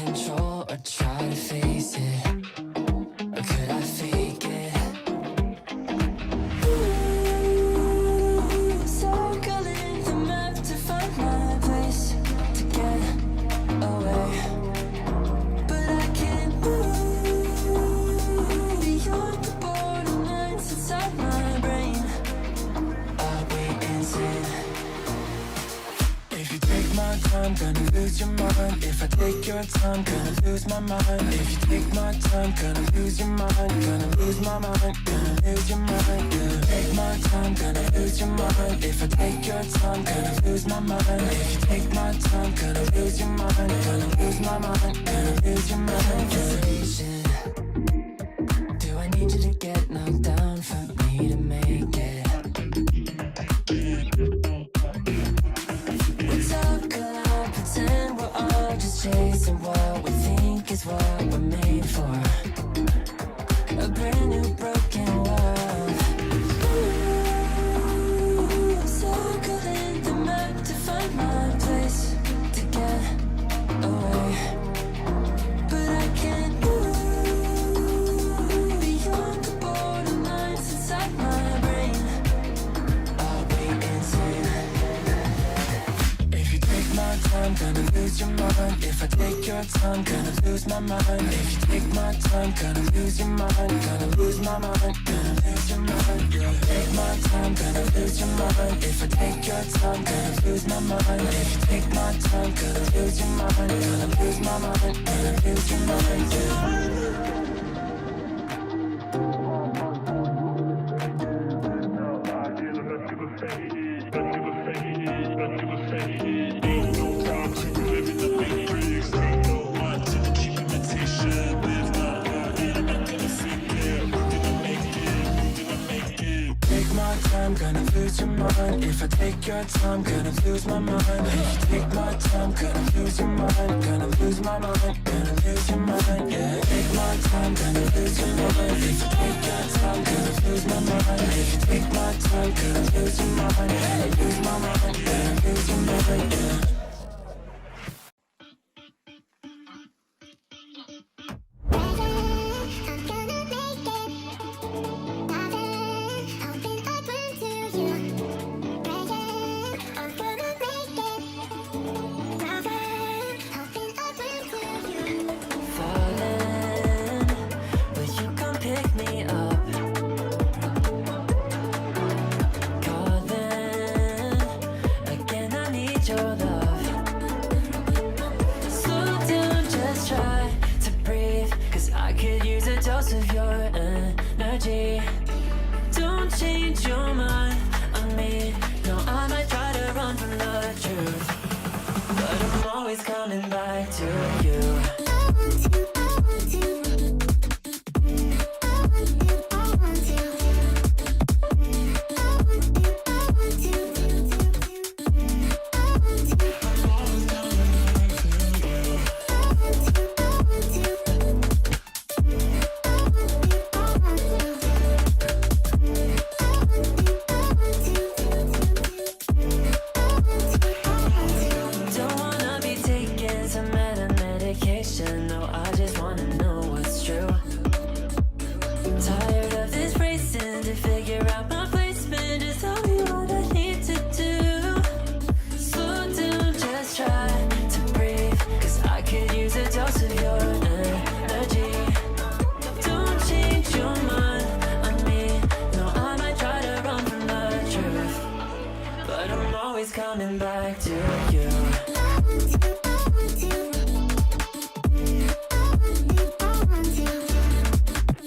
control or try to face it? Or could I fake it? Ooh, circling the map to find my place to get away. But I can't move beyond the borderlines inside my brain. Are we insane? If you take my time, gonna lose your mind. If I take your time, gonna lose my mind. If you take my time, gonna lose your mind. Gonna lose my mind, gonna lose your mind. Yeah. Take my time, gonna lose your mind. If I take your time, gonna lose my mind. If you take my time, gonna lose your mind. Gonna lose my mind, gonna lose your mind. Yeah. Do I need you to get knocked down for me to make it? We talk a lot, pretend we're all just chasing what we think is what we're made for. A brand new broken world. Ooh, circling the map to find my place to get away. But I can't move beyond the borderlines inside my brain. Are we insane? If you take my time, gonna lose your mind. If I take your time, gonna lose my mind. If you take my time, gonna lose your mind. Gonna lose my mind, gonna lose your mind. Yeah. Take my time, gonna lose your mind. If I take your time, gonna lose my mind. If you take my time, gonna lose your mind. Gonna lose my mind, gonna lose your mind. Yeah. I'm gonna lose your mind. If I take your time, gonna lose my mind. If you take my time, gonna lose your mind. Gonna lose my mind, gonna lose your mind. Yeah, take my time, gonna lose your mind. If you take your time, gonna lose my mind. If you take my time, gonna lose your mind. Gonna lose my mind, gonna lose your mind. Yeah. Of your energy, don't change your mind on me. No, I might try to run from the truth, but I'm always coming back to you. Coming back to you.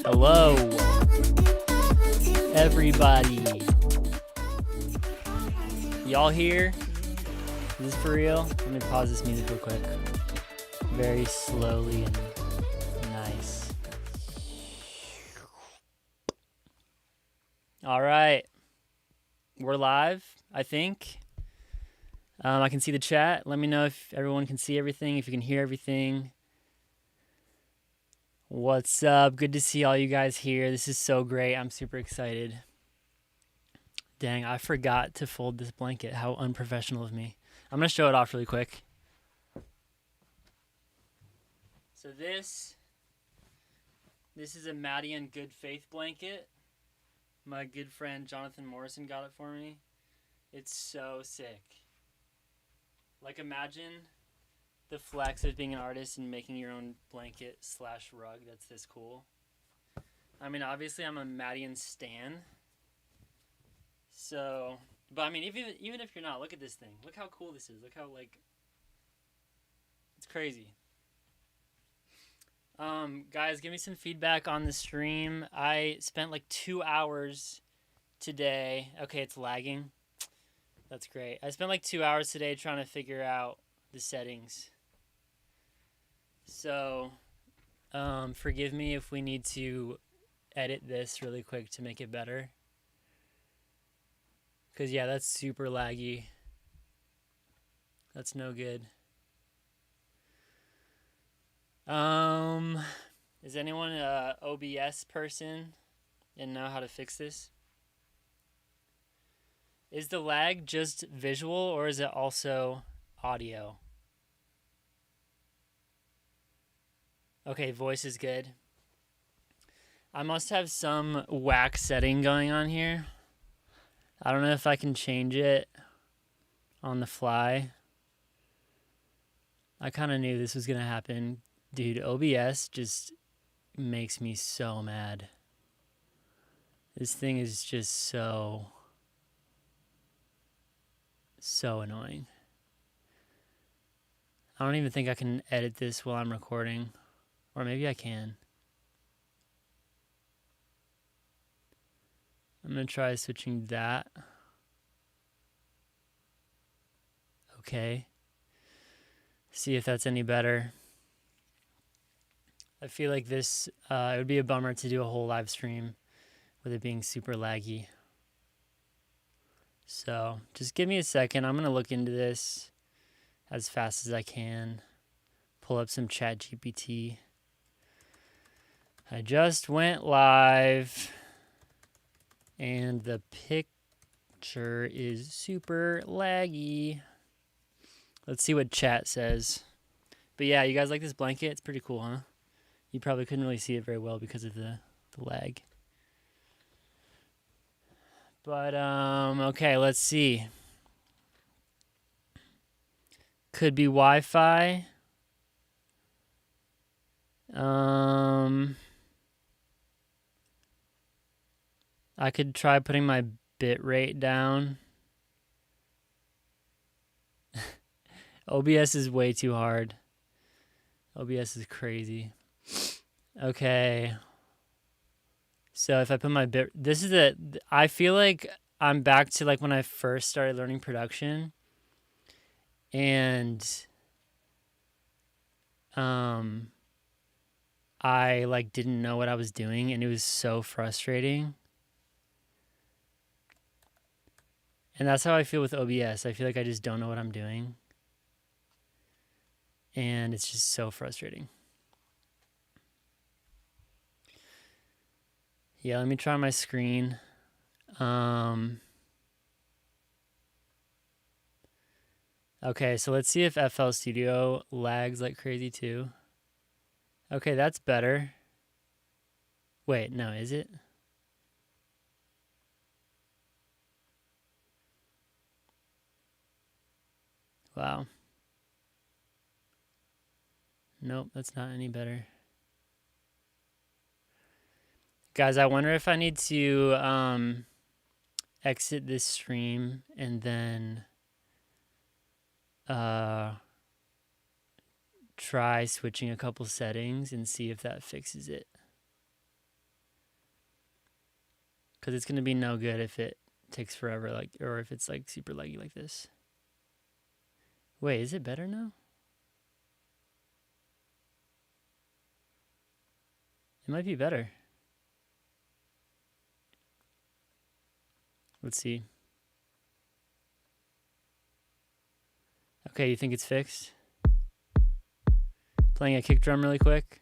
Hello, everybody. Y'all here? Is this for real? Let me pause this music real quick. Very slowly and nice. All right. We're live, I think. I can see the chat. Let me know if everyone can see everything, if you can hear everything. What's up? Good to see all you guys here. This is so great. I'm super excited. Dang, I forgot to fold this blanket. How unprofessional of me. I'm going to show it off really quick. So this is a Maddie and Good Faith blanket. My good friend Jonathan Morrison got it for me. It's so sick. Like, imagine the flex of being an artist and making your own blanket / rug that's this cool. I mean, obviously I'm a Maddie and stan. So, but I mean, even if you're not, look at this thing. Look how cool this is. Look how, like, it's crazy. Guys, give me some feedback on the stream. I spent like 2 hours today. Okay, it's lagging. That's great. I spent like 2 hours today trying to figure out the settings. So, forgive me if we need to edit this really quick to make it better. Because, yeah, that's super laggy. That's no good. Is anyone a OBS person and know how to fix this? Is the lag just visual or is it also audio? Okay, voice is good. I must have some whack setting going on here. I don't know if I can change it on the fly. I kind of knew this was going to happen. Dude, OBS just makes me so mad. This thing is just so annoying. I don't even think I can edit this while I'm recording. Or maybe I can. I'm going to try switching that. Okay. See if that's any better. I feel like this, it would be a bummer to do a whole live stream with it being super laggy. So just give me a second. I'm going to look into this as fast as I can. Pull up some ChatGPT. I just went live and the picture is super laggy. Let's see what chat says. But yeah, you guys like this blanket? It's pretty cool, huh? You probably couldn't really see it very well because of the lag. But, okay, let's see. Could be Wi-Fi. I could try putting my bit rate down. OBS is way too hard. OBS is crazy. Okay. So if I put my bit, I feel like I'm back to like when I first started learning production. And I like didn't know what I was doing and it was so frustrating. And that's how I feel with OBS. I feel like I just don't know what I'm doing. And it's just so frustrating. Yeah, let me try my screen. Okay, so let's see if FL Studio lags like crazy too. Okay, that's better. Wait, no, is it? Wow. Nope, that's not any better. Guys, I wonder if I need to exit this stream and then try switching a couple settings and see if that fixes it. Because it's going to be no good if it takes forever, like, or if it's like super laggy like this. Wait, is it better now? It might be better. Let's see. Okay, you think it's fixed? Playing a kick drum really quick.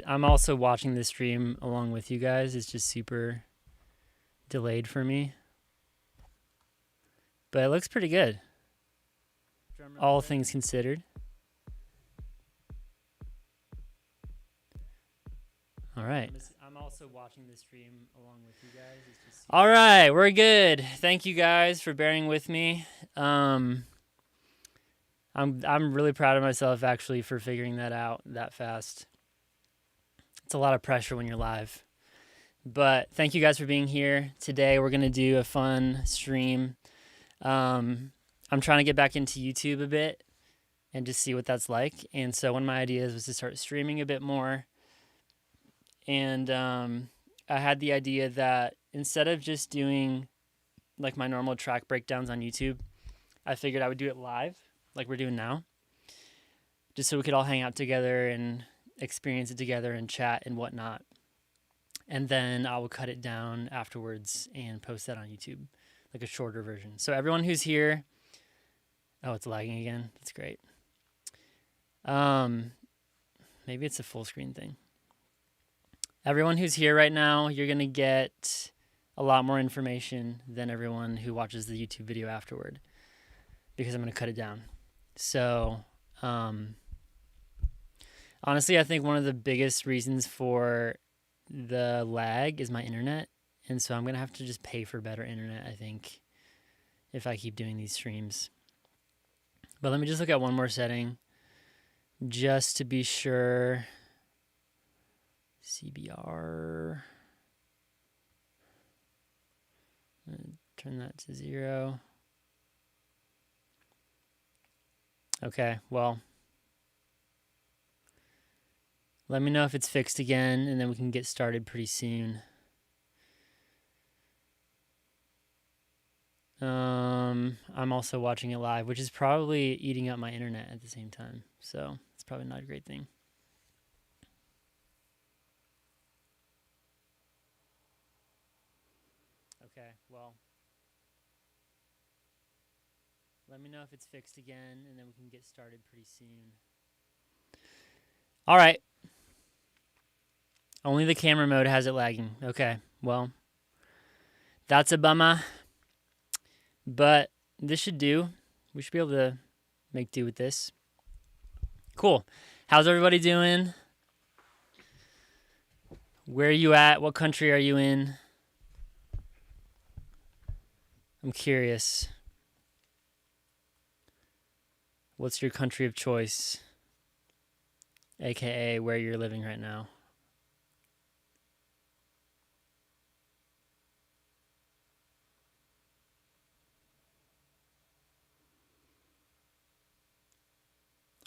I'm also watching this stream along with you guys. It's just super delayed for me. But it looks pretty good. all things considered. All right. I'm also watching the stream along with you guys. All right, we're good. Thank you guys for bearing with me. I'm really proud of myself actually for figuring that out that fast. It's a lot of pressure when you're live. But thank you guys for being here. Today we're going to do a fun stream. I'm trying to get back into YouTube a bit and just see what that's like. And so one of my ideas was to start streaming a bit more. And I had the idea that instead of just doing like my normal track breakdowns on YouTube, I figured I would do it live like we're doing now, just so we could all hang out together and experience it together and chat and whatnot. And then I will cut it down afterwards and post that on YouTube, like a shorter version. So everyone who's here, oh, it's lagging again. That's great. Maybe it's a full screen thing. Everyone who's here right now, you're going to get a lot more information than everyone who watches the YouTube video afterward, because I'm going to cut it down. So, honestly, I think one of the biggest reasons for the lag is my internet. And so I'm going to have to just pay for better internet, I think, if I keep doing these streams. But let me just look at one more setting just to be sure. CBR. Turn that to 0. Okay, well, let me know if it's fixed again, and then we can get started pretty soon. I'm also watching it live, which is probably eating up my internet at the same time, so it's probably not a great thing. Okay, well, let me know if it's fixed again, and then we can get started pretty soon. All right. Only the camera mode has it lagging. Okay, well, that's a bummer, but this should do. We should be able to make do with this. Cool. How's everybody doing? Where are you at? What country are you in? I'm curious. What's your country of choice? AKA where you're living right now.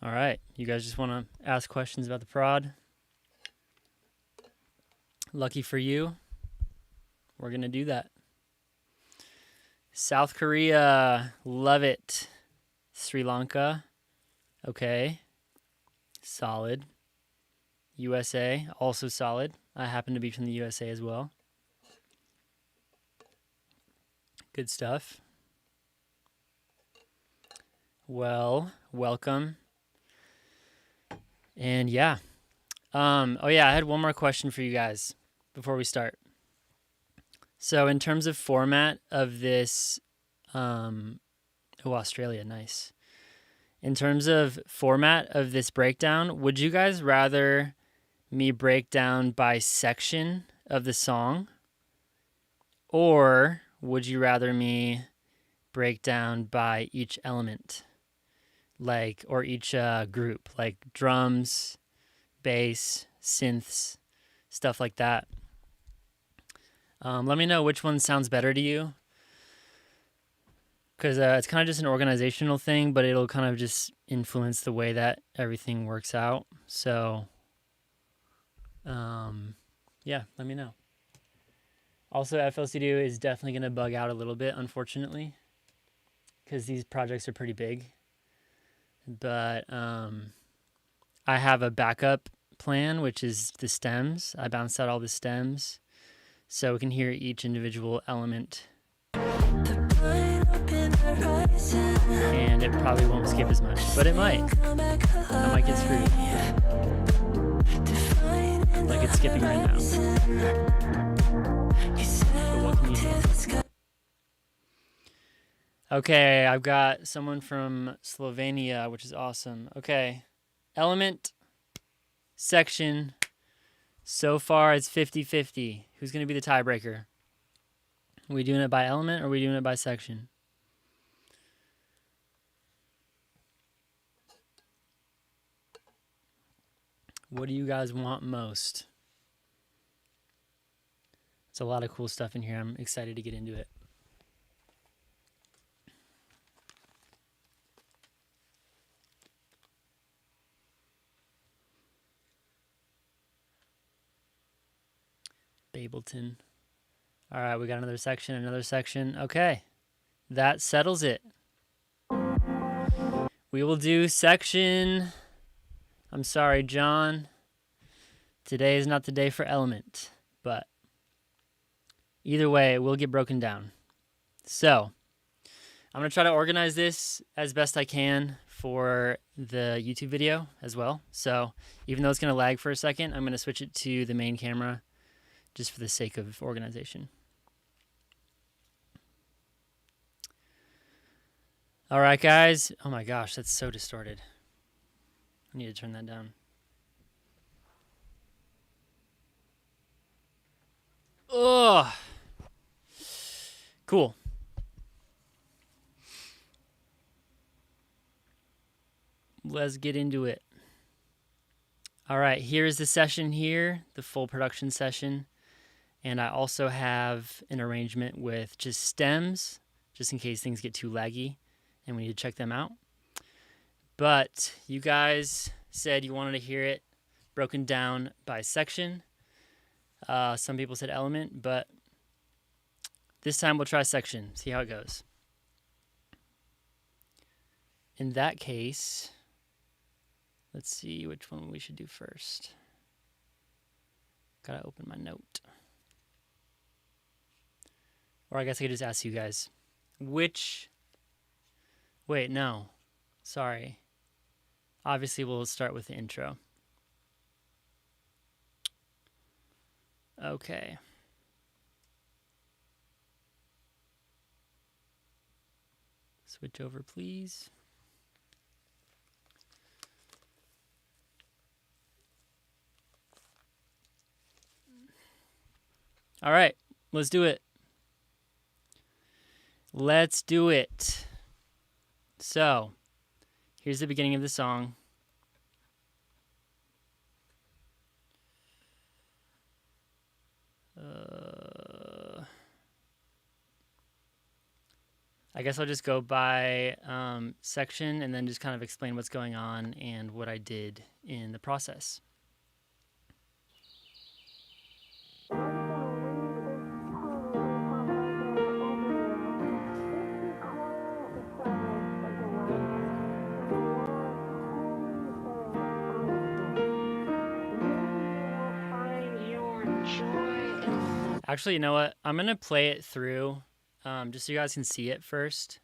All right. You guys just want to ask questions about the prod? Lucky for you, we're going to do that. South Korea, love it. Sri Lanka, okay, solid. USA, also solid. I happen to be from the USA as well. Good stuff. Well, welcome. And yeah. Oh yeah, I had one more question for you guys before we start. So in terms of format of this, Australia, nice. In terms of format of this breakdown, would you guys rather me break down by section of the song? Or would you rather me break down by each element? Like, or each group, like drums, bass, synths, stuff like that. Let me know which one sounds better to you. Because it's kind of just an organizational thing, but it'll kind of just influence the way that everything works out. So, yeah, let me know. Also, FL Studio is definitely going to bug out a little bit, unfortunately, because these projects are pretty big. But I have a backup plan, which is the stems. I bounced out all the stems, so we can hear each individual element. And it probably won't skip as much, but it might. I might get screwed. Like it's skipping right now. But what can you do? Okay, I've got someone from Slovenia, which is awesome. Okay, element, section. So far, it's 50-50. Who's going to be the tiebreaker? Are we doing it by element or are we doing it by section? What do you guys want most? It's a lot of cool stuff in here. I'm excited to get into it. Bableton. All right, we got another section. Okay, that settles it. We will do section. I'm sorry, John. Today is not the day for element, but either way, it will get broken down. So, I'm going to try to organize this as best I can for the YouTube video as well. So, even though it's going to lag for a second, I'm going to switch it to the main camera just for the sake of organization. All right, guys. Oh my gosh, that's so distorted. I need to turn that down. Oh, cool. Let's get into it. All right, here's the session here, the full production session. And I also have an arrangement with just stems, just in case things get too laggy and we need to check them out. But you guys said you wanted to hear it broken down by section. Some people said element, but this time we'll try section, see how it goes. In that case, let's see which one we should do first. Gotta open my note. Or I guess I could just ask you guys. Wait, no. Sorry. Obviously, we'll start with the intro. Okay. Switch over, please. All right, let's do it. Let's do it. So, here's the beginning of the song. I guess I'll just go by section and then just kind of explain what's going on and what I did in the process. Actually, you know what? I'm going to play it through just so you guys can see it first.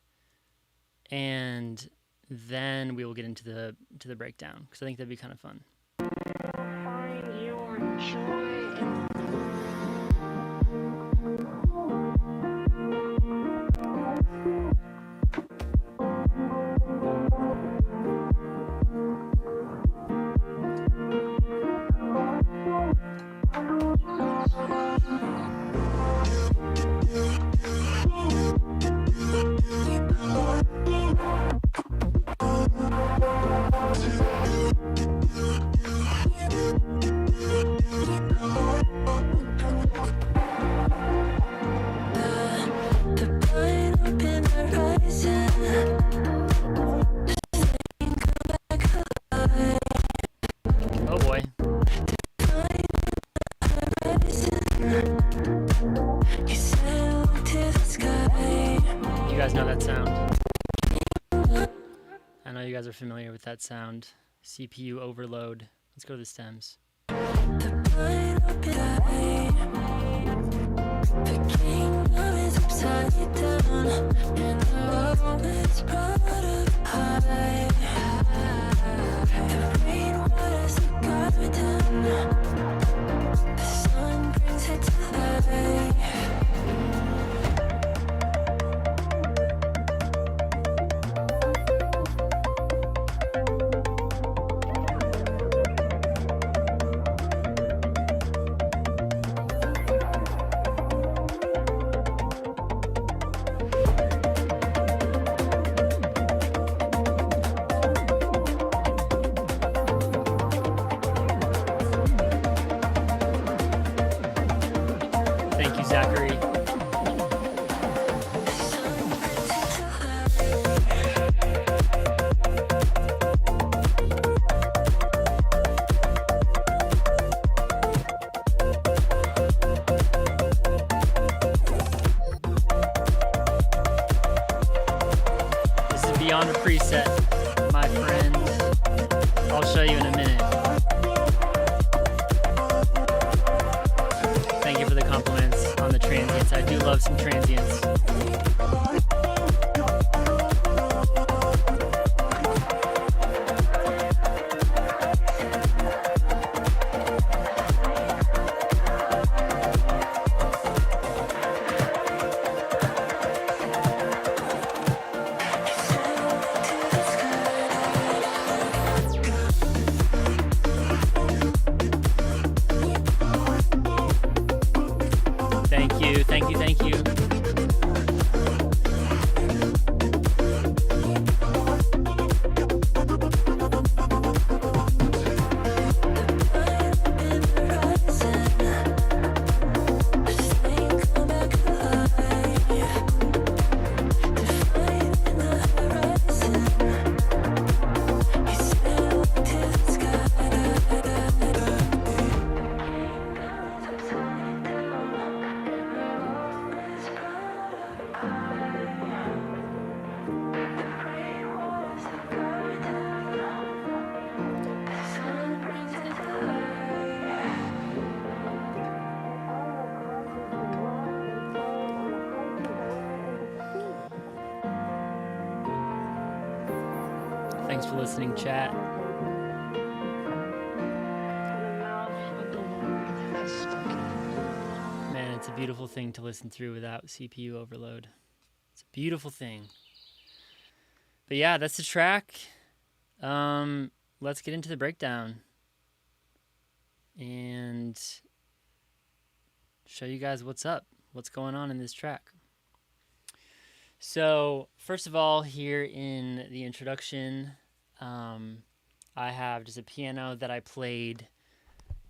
And then we will get into the breakdown because I think that'd be kind of fun. Find your joy. Oh boy. You guys know that sound? I know you guys are familiar with that sound. CPU overload. Let's go to the stems. The kingdom is upside down, and the world is brought up high. The rain waters the garden, the sun brings it to life. beyond a preset, my friend. I'll show you in a minute. Thank you for the compliments on the transients. I do love some transients. Thank you. Thanks for listening, chat. Man, it's a beautiful thing to listen through without CPU overload. It's a beautiful thing. But yeah, that's the track. Let's get into the breakdown and show you guys what's up, what's going on in this track. So first of all, here in the introduction, I have just a piano that I played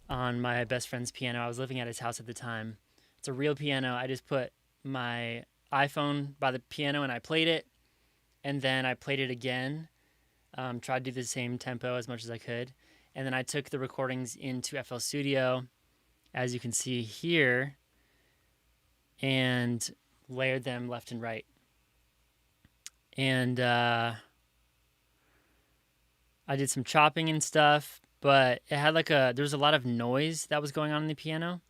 on my best friend's piano. I was living at his house at the time. It's a real piano. I just put my iPhone by the piano and I played it, and then I played it again, tried to do the same tempo as much as I could, and then I took the recordings into FL Studio, as you can see here, and layered them left and right. And I did some chopping and stuff, but it had there was a lot of noise that was going on in the piano,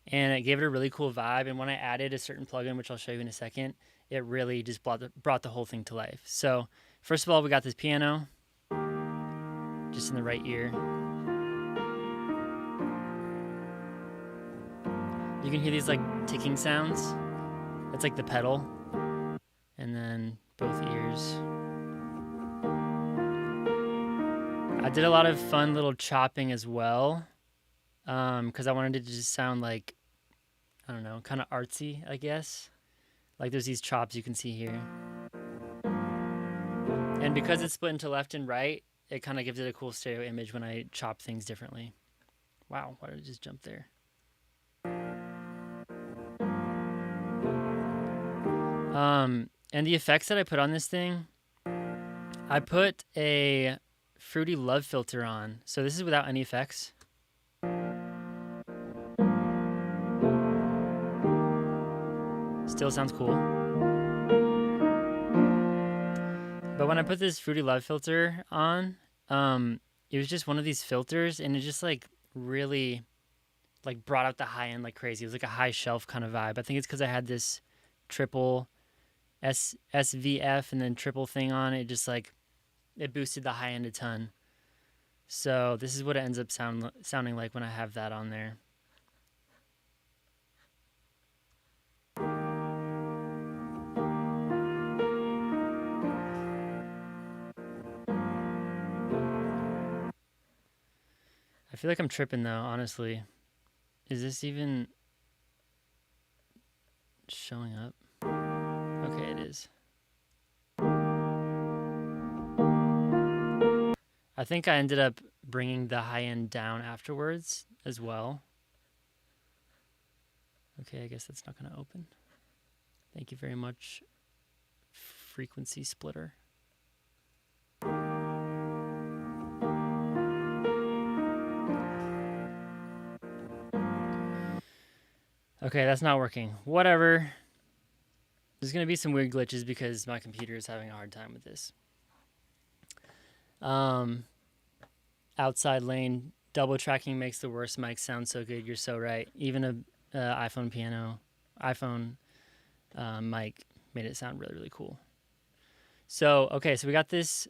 and it gave it a really cool vibe. And when I added a certain plugin, which I'll show you in a second, it really just brought the whole thing to life. So first of all, we got this piano just in the right ear. You can hear these like ticking sounds. That's like the pedal. And then both ears. I did a lot of fun little chopping as well, because I wanted it to just sound like, I don't know, kind of artsy, I guess. Like there's these chops you can see here. And because it's split into left and right, it kind of gives it a cool stereo image when I chop things differently. Wow, why did it just jump there? And the effects that I put on this thing, I put a Fruity Love filter on. So this is without any effects. Still sounds cool. But when I put this Fruity Love filter on, it was just one of these filters, and it just like really like brought out the high end like crazy. It was like a high shelf kind of vibe. I think it's because I had this triple SVF and then triple thing on it. Just like it boosted the high end a ton. So this is what it ends up sounding like when I have that on there. I feel like I'm tripping though, honestly. Is this even showing up? Okay, it is. I think I ended up bringing the high end down afterwards as well. Okay, I guess that's not going to open. Thank you very much, Frequency Splitter. Okay, that's not working. Whatever. There's going to be some weird glitches because my computer is having a hard time with this. Outside lane double tracking makes the worst mic sound so good. You're so right. Even a iPhone mic made it sound really, really cool. So, okay, so we got this.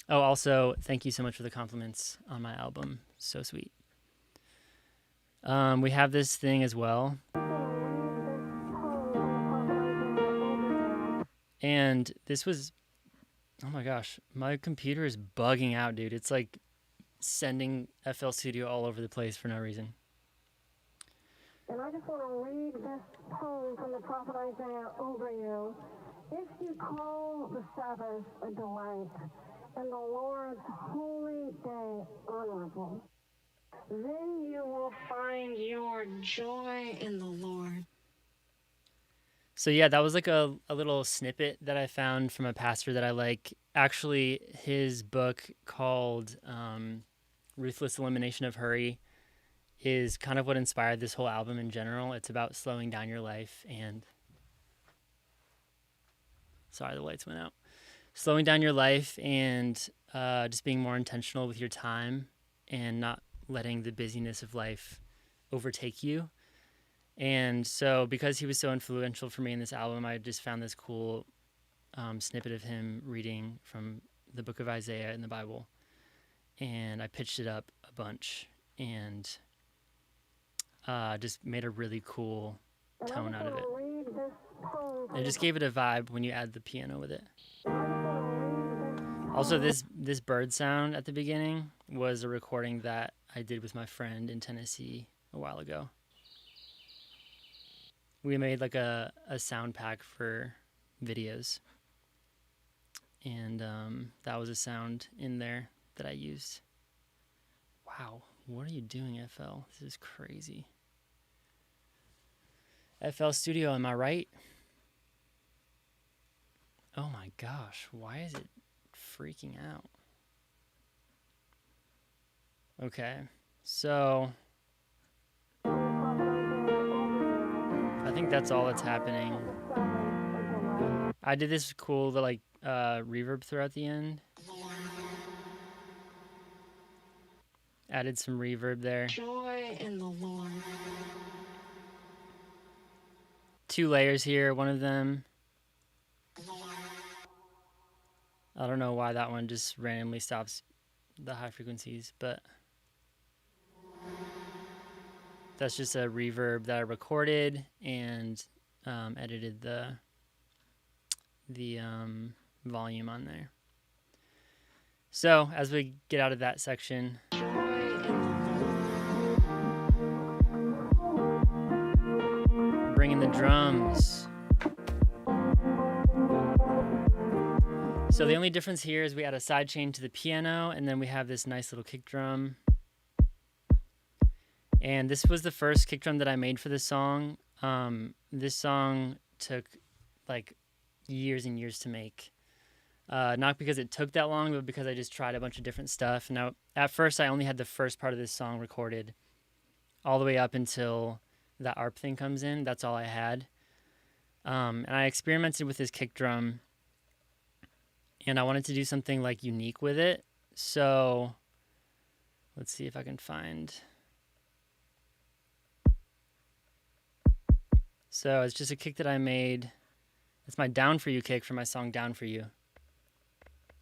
Also, thank you so much for the compliments on my album. So sweet. We have this thing as well. And this was, oh my gosh, my computer is bugging out, dude. It's like sending FL Studio all over the place for no reason. And I just want to read this poem from the prophet Isaiah over you. If you call the Sabbath a delight and the Lord's holy day honorable, then you will find your joy in the Lord. So yeah, that was like a little snippet that I found from a pastor that I like. Actually, his book called Ruthless Elimination of Hurry is kind of what inspired this whole album in general. It's about slowing down your life and... Sorry, the lights went out. Slowing down your life and just being more intentional with your time and not letting the busyness of life overtake you. And so because he was so influential for me in this album, I just found this cool snippet of him reading from the book of Isaiah in the Bible. And I pitched it up a bunch and just made a really cool tone out of it. It just gave it a vibe when you add the piano with it. Also, this bird sound at the beginning was a recording that I did with my friend in Tennessee a while ago. We made like a sound pack for videos. And that was a sound in there that I used. Wow, what are you doing, FL? This is crazy. FL Studio, am I right? Oh my gosh, why is it freaking out? Okay, so I think that's all that's happening. I did this cool like reverb throughout the end. Added some reverb there. Joy in the Lord. 2 layers here, one of them. I don't know why that one just randomly stops the high frequencies, but that's just a reverb that I recorded and edited the volume on there. So as we get out of that section, bring in the drums. So the only difference here is we add a sidechain to the piano, and then we have this nice little kick drum. And this was the first kick drum that I made for this song. This song took like years and years to make. Not because it took that long, but because I just tried a bunch of different stuff. Now, at first, I only had the first part of this song recorded all the way up until that ARP thing comes in. That's all I had. And I experimented with this kick drum, and I wanted to do something like unique with it. So let's see if I can find. So it's just a kick that I made. It's my Down For You kick for my song Down For You.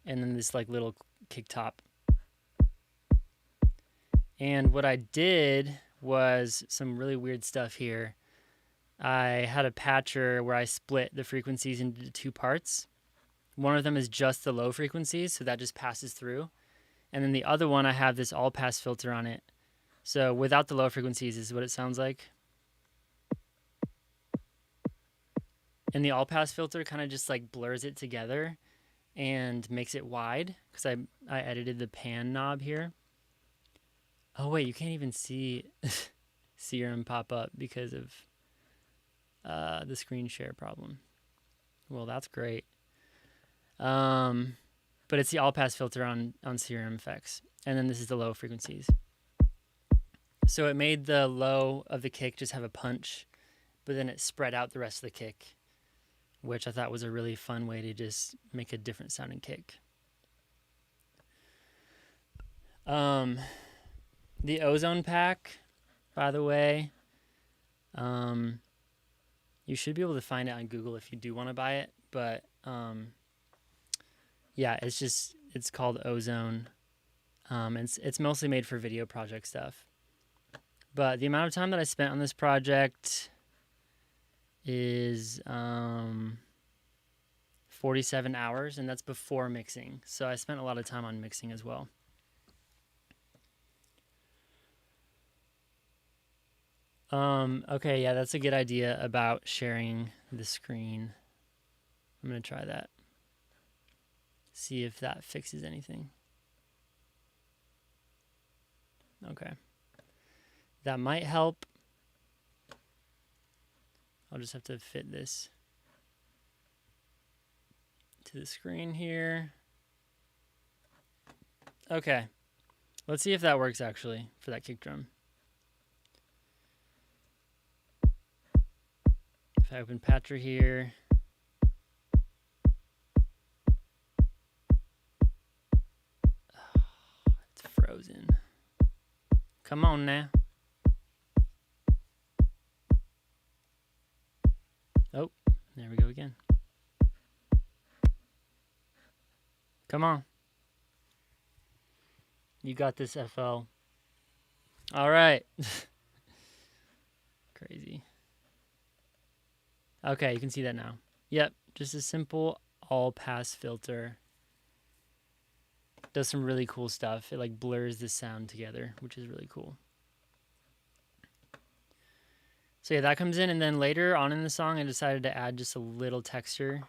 And then this like little kick top. And what I did was some really weird stuff here. I had a patcher where I split the frequencies into 2 parts. One of them is just the low frequencies, so that just passes through. And then the other one, I have this all-pass filter on it. So without the low frequencies is what it sounds like. And the all-pass filter kind of just like blurs it together and makes it wide because I edited the pan knob here. Oh wait, you can't even see Serum pop up because of the screen share problem. Well, that's great. But it's the all-pass filter on Serum effects. And then this is the low frequencies. So it made the low of the kick just have a punch, but then it spread out the rest of the kick, which I thought was a really fun way to just make a different sounding kick. The Ozone Pack, by the way, you should be able to find it on Google if you do want to buy it, but yeah, it's called Ozone. It's mostly made for video project stuff. But the amount of time that I spent on this project is 47 hours, and that's before mixing. So I spent a lot of time on mixing as well. Okay, yeah, that's a good idea about sharing the screen. I'm going to try that. See if that fixes anything. Okay. That might help. I'll just have to fit this to the screen here. Okay. Let's see if that works actually for that kick drum. If I open Patcher here. It's frozen. Come on now. Oh, there we go again. Come on. You got this, FL. All right. Crazy. Okay, you can see that now. Yep, just a simple all-pass filter. Does some really cool stuff. It like blurs the sound together, which is really cool. So yeah, that comes in, and then later on in the song, I decided to add just a little texture.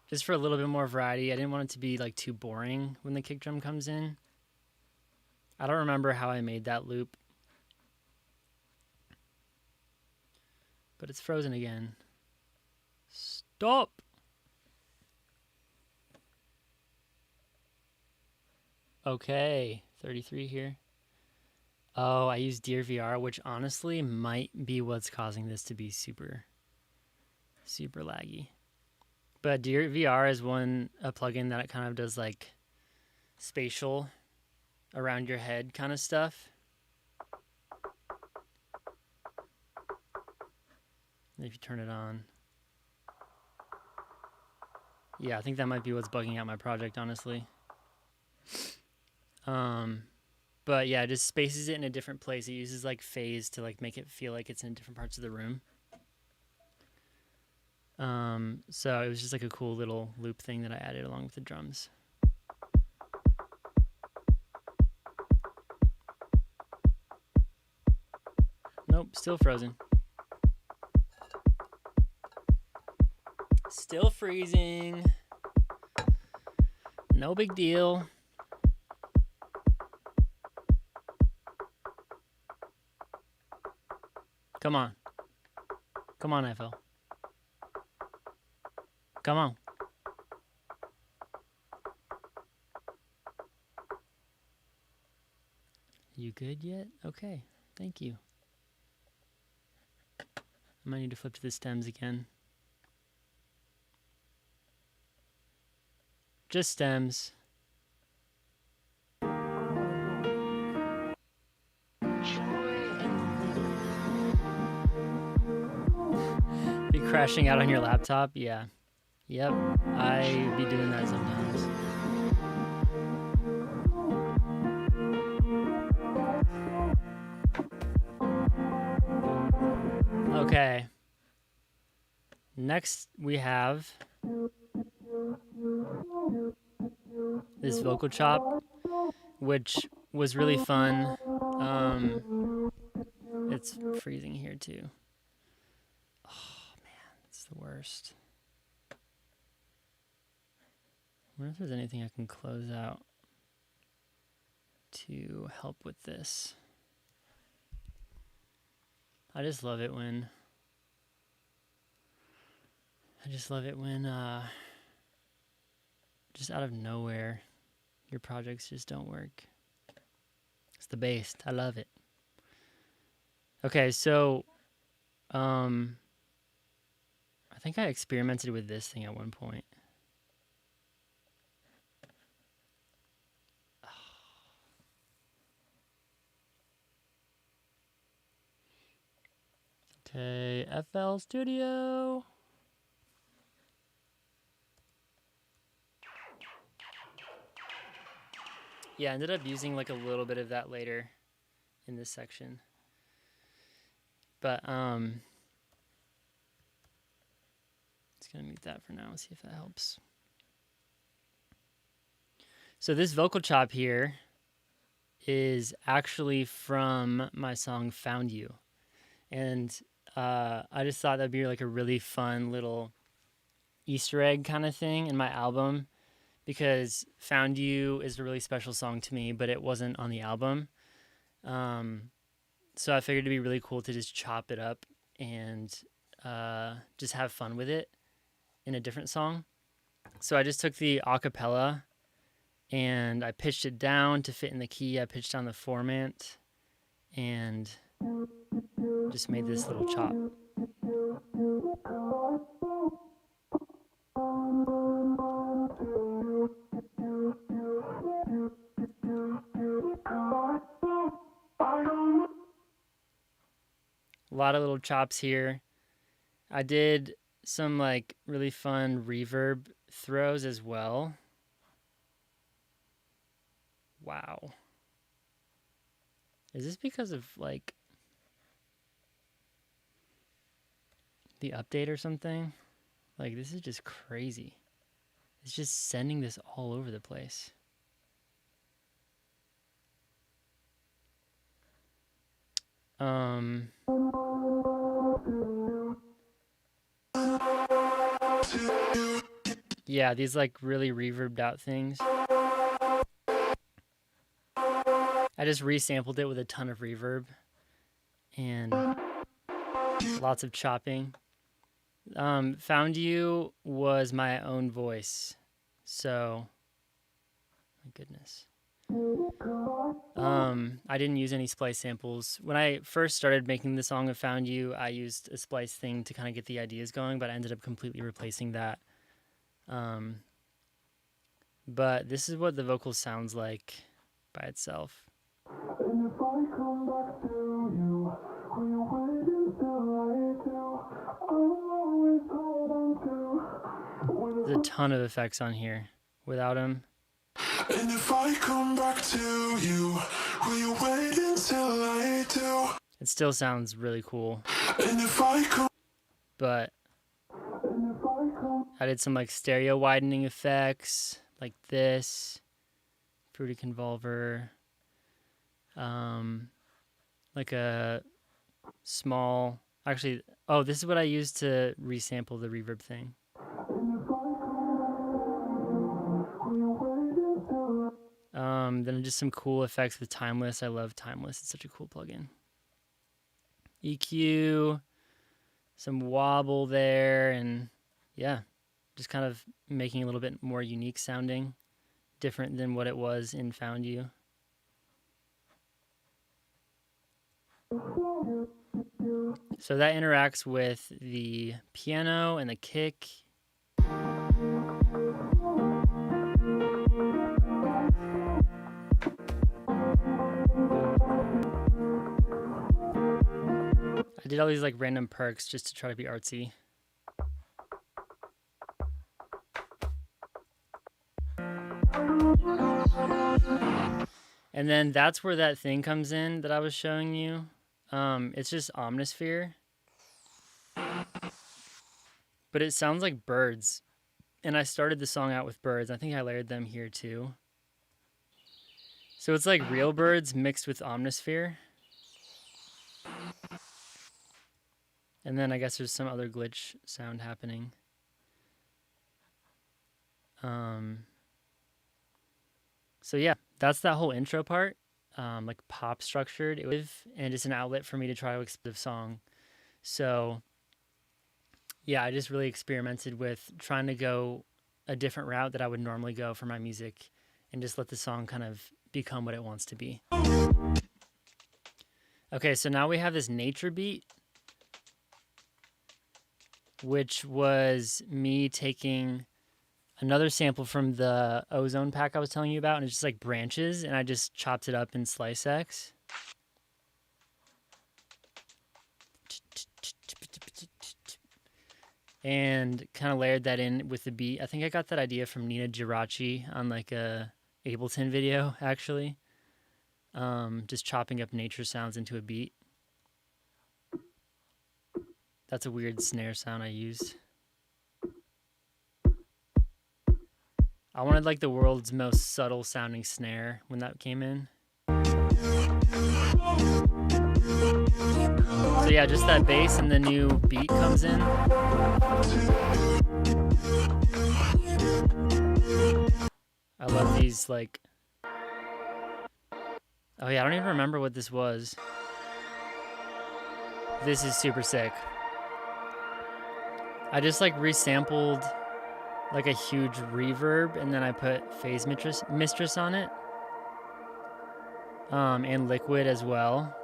Just for a little bit more variety. I didn't want it to be like too boring when the kick drum comes in. I don't remember how I made that loop. But it's frozen again. Stop! Okay, 33 here. Oh, I used Deer VR, which honestly might be what's causing this to be super laggy. But Deer VR is a plugin that it kind of does like spatial around your head kind of stuff. If you turn it on. Yeah, I think that might be what's bugging out my project, honestly. But yeah, it just spaces it in a different place. It uses like phase to like make it feel like it's in different parts of the room. So it was just like a cool little loop thing that I added along with the drums. Nope, still frozen. Still freezing. No big deal. Come on. Come on, FL. Come on. You good yet? Okay, thank you. I might need to flip to the stems again. Just stems. Be crashing out on your laptop? Yeah. Yep, I be doing that sometimes. Okay. Next we have this vocal chop, which was really fun. It's freezing here too. Oh man, it's the worst. I wonder if there's anything I can close out to help with this. I just love it when just out of nowhere your projects just don't work. the bass. I love it. Okay, so I think I experimented with this thing at one point. Okay, FL Studio. Yeah, I ended up using like a little bit of that later in this section. But it's gonna mute that for now. See if that helps. So this vocal chop here is actually from my song Found You. And I just thought that'd be like a really fun little Easter egg kind of thing in my album, because Found You is a really special song to me, but it wasn't on the album. So I figured it'd be really cool to just chop it up and just have fun with it in a different song. So I just took the acapella and I pitched it down to fit in the key. I pitched down the formant and just made this little chop. A lot of little chops here. I did some like really fun reverb throws as well. Wow. Is this because of like the update or something? Like, this is just crazy. It's just sending this all over the place. Yeah, these like really reverbed out things. I just resampled it with a ton of reverb and lots of chopping. Found You was my own voice, so my goodness. I didn't use any splice samples. When I first started making the song of Found You, I used a splice thing to kind of get the ideas going, but I ended up completely replacing that. But this is what the vocal sounds like by itself. And if I come back to you, will you wait until I do? I'll always hold on to. There's a ton of effects on here without them. And if I come back to you, will you wait until I do? It still sounds really cool. And if I come, But I did some like stereo widening effects like this, Fruity Convolver, like a small, actually, oh, this is what I used to resample the reverb thing. Then just some cool effects with Timeless. I love Timeless. It's such a cool plugin. EQ, some wobble there, and yeah, just kind of making it a little bit more unique sounding, different than what it was in Found You. So that interacts with the piano and the kick. I did all these like random perks just to try to be artsy. And then that's where that thing comes in that I was showing you. It's just Omnisphere. But it sounds like birds. And I started the song out with birds. I think I layered them here too. So it's like real birds mixed with Omnisphere. And then I guess there's some other glitch sound happening. So yeah, that's that whole intro part, like pop structured, and it's an outlet for me to try to express the song. So yeah, I just really experimented with trying to go a different route that I would normally go for my music, and just let the song kind of become what it wants to be. Okay, so now we have this nature beat, which was me taking another sample from the ozone pack I was telling you about, and it's just like branches, and I just chopped it up in Slice X. And kind of layered that in with the beat. I think I got that idea from Nina Giraci on like a Ableton video, actually. Just chopping up nature sounds into a beat. That's a weird snare sound I used. I wanted like the world's most subtle sounding snare when that came in. So yeah, just that bass and the new beat comes in. I love these like... Oh yeah, I don't even remember what this was. This is super sick. I just like resampled like a huge reverb, and then I put Phase Mistress on it. And Liquid as well.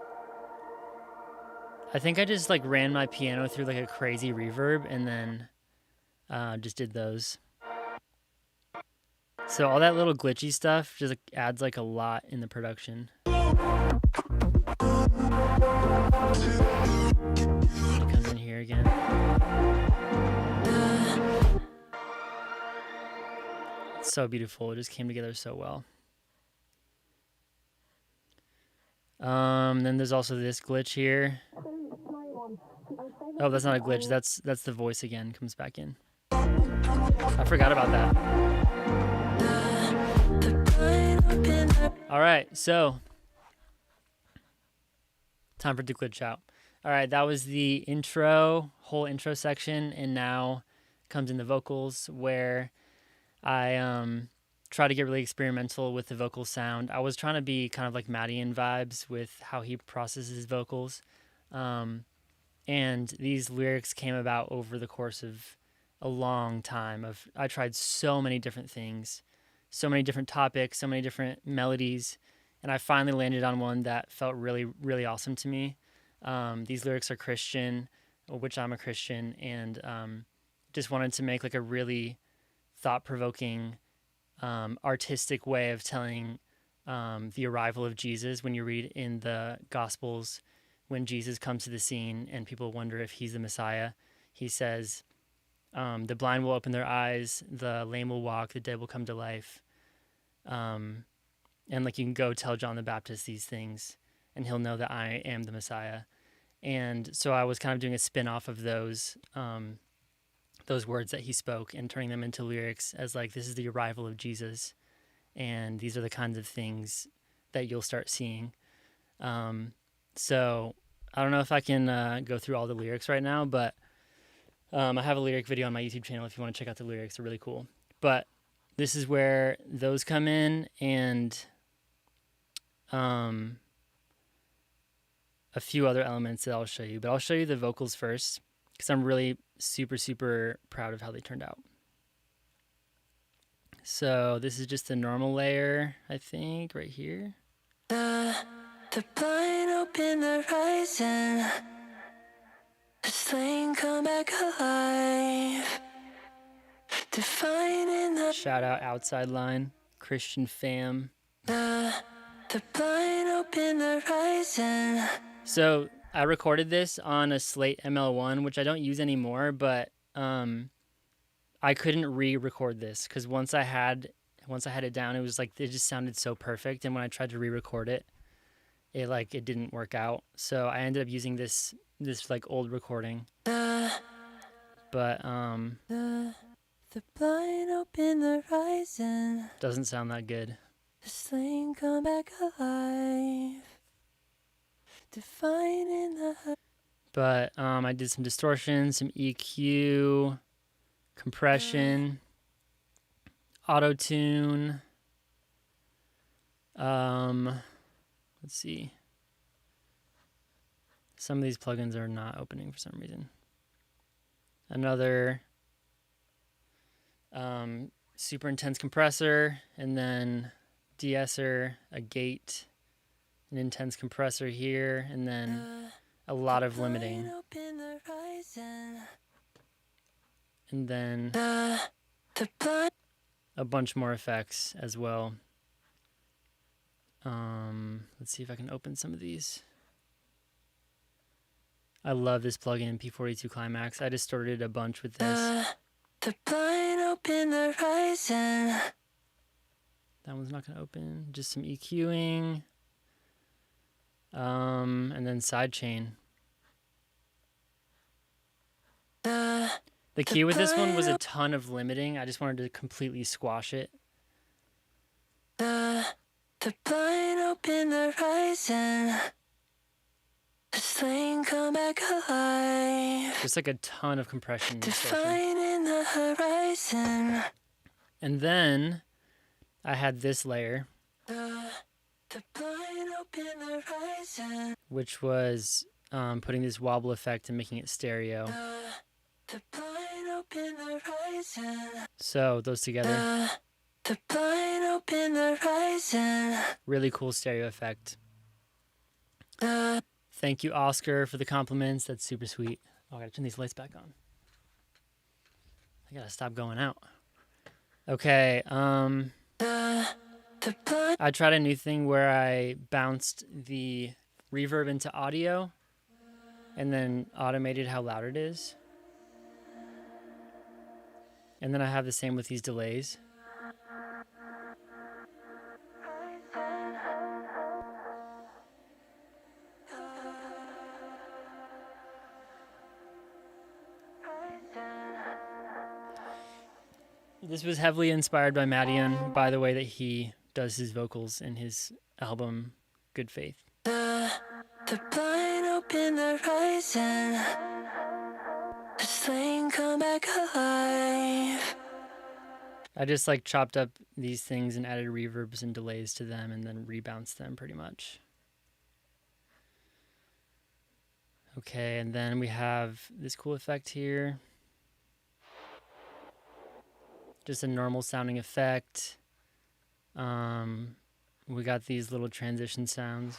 I think I just like ran my piano through like a crazy reverb and then just did those. So all that little glitchy stuff just like, adds like a lot in the production. It comes in here again. It's so beautiful. It just came together so well. Then there's also this glitch here. Oh, that's not a glitch. That's the voice again. Comes back in. I forgot about that. All right, so time for the glitch out. All right, that was the whole intro section, and now comes in the vocals where I try to get really experimental with the vocal sound. I was trying to be kind of like Madian vibes with how he processes vocals. And these lyrics came about over the course of a long time. I tried so many different things, so many different topics, so many different melodies, and I finally landed on one that felt really, really awesome to me. These lyrics are Christian, which I'm a Christian, and just wanted to make like a really thought-provoking, artistic way of telling the arrival of Jesus. When you read in the Gospels, when Jesus comes to the scene and people wonder if he's the Messiah, he says, the blind will open their eyes, the lame will walk, the dead will come to life. And like you can go tell John the Baptist these things and he'll know that I am the Messiah. And so I was kind of doing a spin-off of those words that he spoke and turning them into lyrics as like, this is the arrival of Jesus. And these are the kinds of things that you'll start seeing. So I don't know if I can go through all the lyrics right now, but I have a lyric video on my YouTube channel if you want to check out the lyrics. They're really cool. But this is where those come in, and a few other elements that I'll show you. But I'll show you the vocals first because I'm really super, super proud of how they turned out. So this is just a normal layer, I think, right here. The blind open their eyes and the slain come back alive. Defining the Shout out Outside Line, Christian fam. the blind open their eyes and So I recorded this on a Slate ML1, which I don't use anymore, but I couldn't re-record this because once I had it down, it was like it just sounded so perfect, and when I tried to re-record it, it didn't work out. So I ended up using this like old recording. But the blind open their eyes and doesn't sound that good. the slain come back alive. Defining the But I did some distortion, some EQ, compression, auto-tune. Let's see. Some of these plugins are not opening for some reason. Another super intense compressor, and then de-esser, a gate, an intense compressor here, and then a lot of limiting. And then a bunch more effects as well. Let's see if I can open some of these. I love this plugin, P42 Climax. I distorted a bunch with this. The blind open the horizon. That one's not gonna open. Just some EQing. And then sidechain. The key with this one was a ton of limiting. I just wanted to completely squash it. The blind open the horizon. The slain come back alive. Just like a ton of compression. Define in the horizon. And then I had this layer, which was putting this wobble effect and making it stereo. So those together, really cool stereo effect. Thank you, Oscar, for the compliments. That's super sweet. Oh, I gotta turn these lights back on. I gotta stop going out. Okay, I tried a new thing where I bounced the reverb into audio and then automated how loud it is. And then I have the same with these delays. This was heavily inspired by Madian, by the way that he does his vocals in his album, Good Faith. The blind open the horizon. The slain come back alive. I just like chopped up these things and added reverbs and delays to them and then rebounced them pretty much. Okay, and then we have this cool effect here. Just a normal sounding effect. We got these little transition sounds.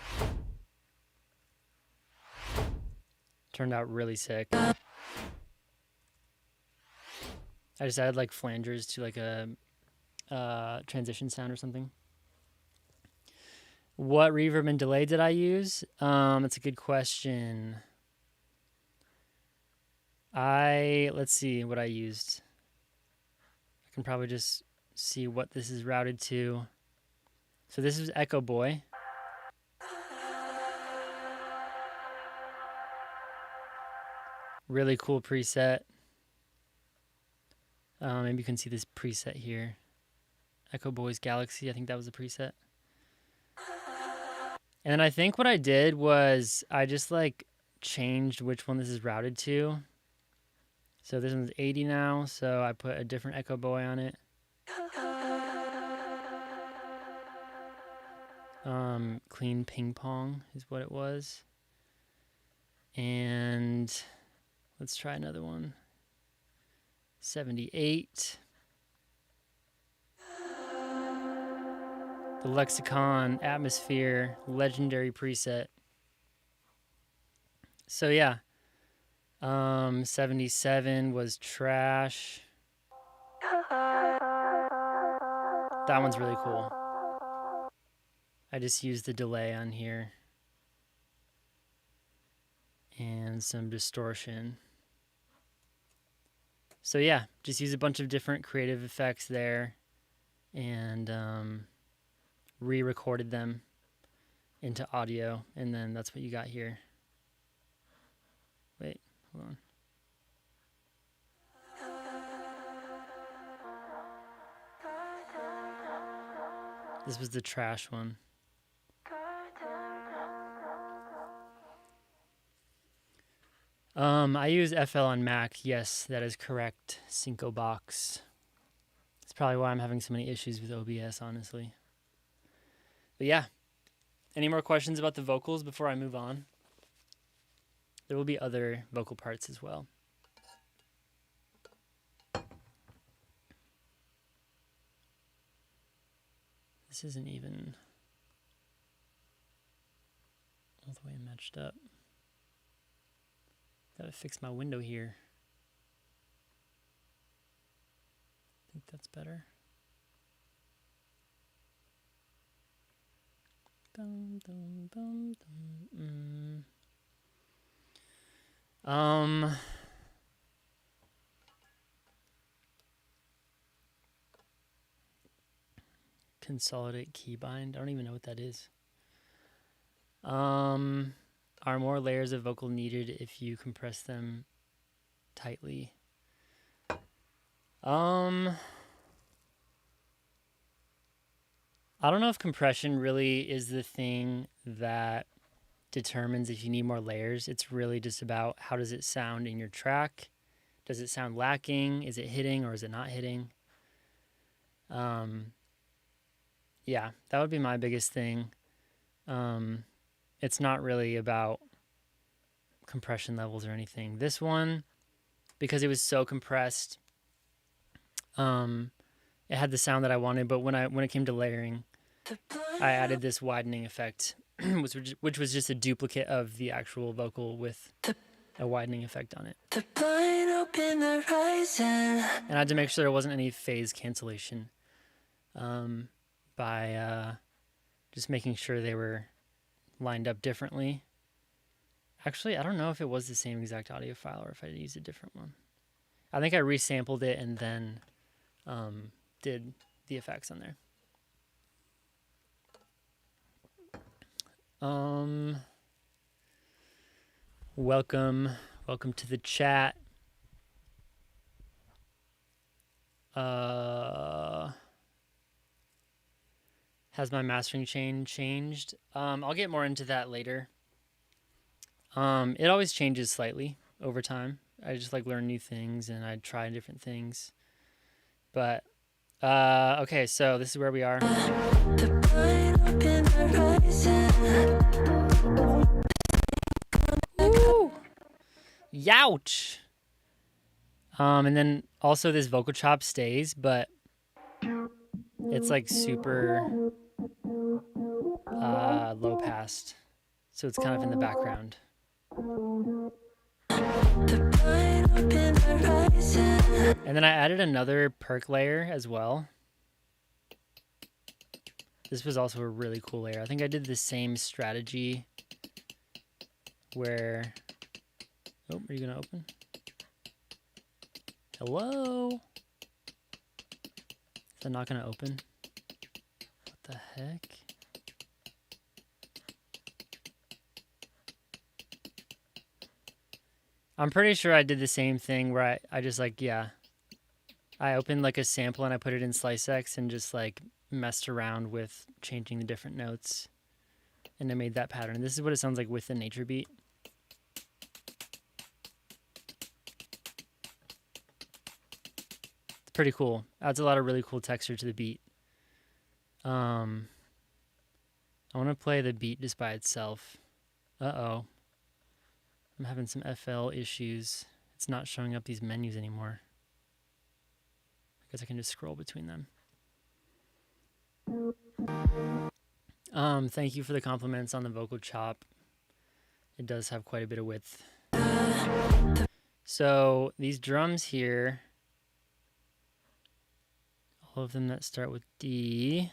Turned out really sick. I just added like flangers to like a transition sound or something. What reverb and delay did I use? That's a good question. Let's see what I used. I can probably just see what this is routed to. So this is Echo Boy. Really cool preset. Maybe you can see this preset here. Echo Boy's Galaxy, I think that was a preset. And then I think what I did was I just like changed which one this is routed to. So this one's 80 now, so I put a different Echo Boy on it. Clean Ping Pong is what it was. And let's try another one. 78. The Lexicon Atmosphere legendary preset. So yeah. 77 was trash. That one's really cool. I just used the delay on here. And some distortion. So yeah, just use a bunch of different creative effects there. And re-recorded them into audio. And then that's what you got here. Wait, hold on. This was the trash one. I use FL on Mac. Yes, that is correct. Cinco Box. That's probably why I'm having so many issues with OBS, honestly. But yeah. Any more questions about the vocals before I move on? There will be other vocal parts as well. This This isn't even all the way matched up. Gotta fix my window here. I think that's better. Dum, dum, dum, dum, Consolidate keybind. I don't even know what that is. Are more layers of vocal needed if you compress them tightly? I don't know if compression really is the thing that determines if you need more layers. It's really just about how does it sound in your track? Does it sound lacking? Is it hitting or is it not hitting? Yeah, that would be my biggest thing. It's not really about compression levels or anything. This one, because it was so compressed, it had the sound that I wanted, but when it came to layering, I added this widening effect, which was just a duplicate of the actual vocal with a widening effect on it. And I had to make sure there wasn't any phase cancellation by just making sure they were lined up differently. Actually, I don't know if it was the same exact audio file or if I used a different one. I think I resampled it and then did the effects on there. Welcome to the chat. Has my mastering chain changed? I'll get more into that later. It always changes slightly over time. I just like learn new things and I try different things. But okay, so this is where we are. Ooh. Youch. And then also this vocal chop stays, but it's like super low passed. So it's kind of in the background. And then I added another perk layer as well. This was also a really cool layer. I think I did the same strategy where... Oh, are you going to open? Hello? Is that not going to open? What the heck? I'm pretty sure I did the same thing where I just like, yeah. I opened like a sample and I put it in SliceX and just like messed around with changing the different notes. And I made that pattern. This is what it sounds like with the nature beat. It's pretty cool. Adds a lot of really cool texture to the beat. I want to play the beat just by itself. Uh-oh. I'm having some FL issues. It's not showing up these menus anymore. I guess I can just scroll between them. Thank you for the compliments on the vocal chop. It does have quite a bit of width. So these drums here, all of them that start with D.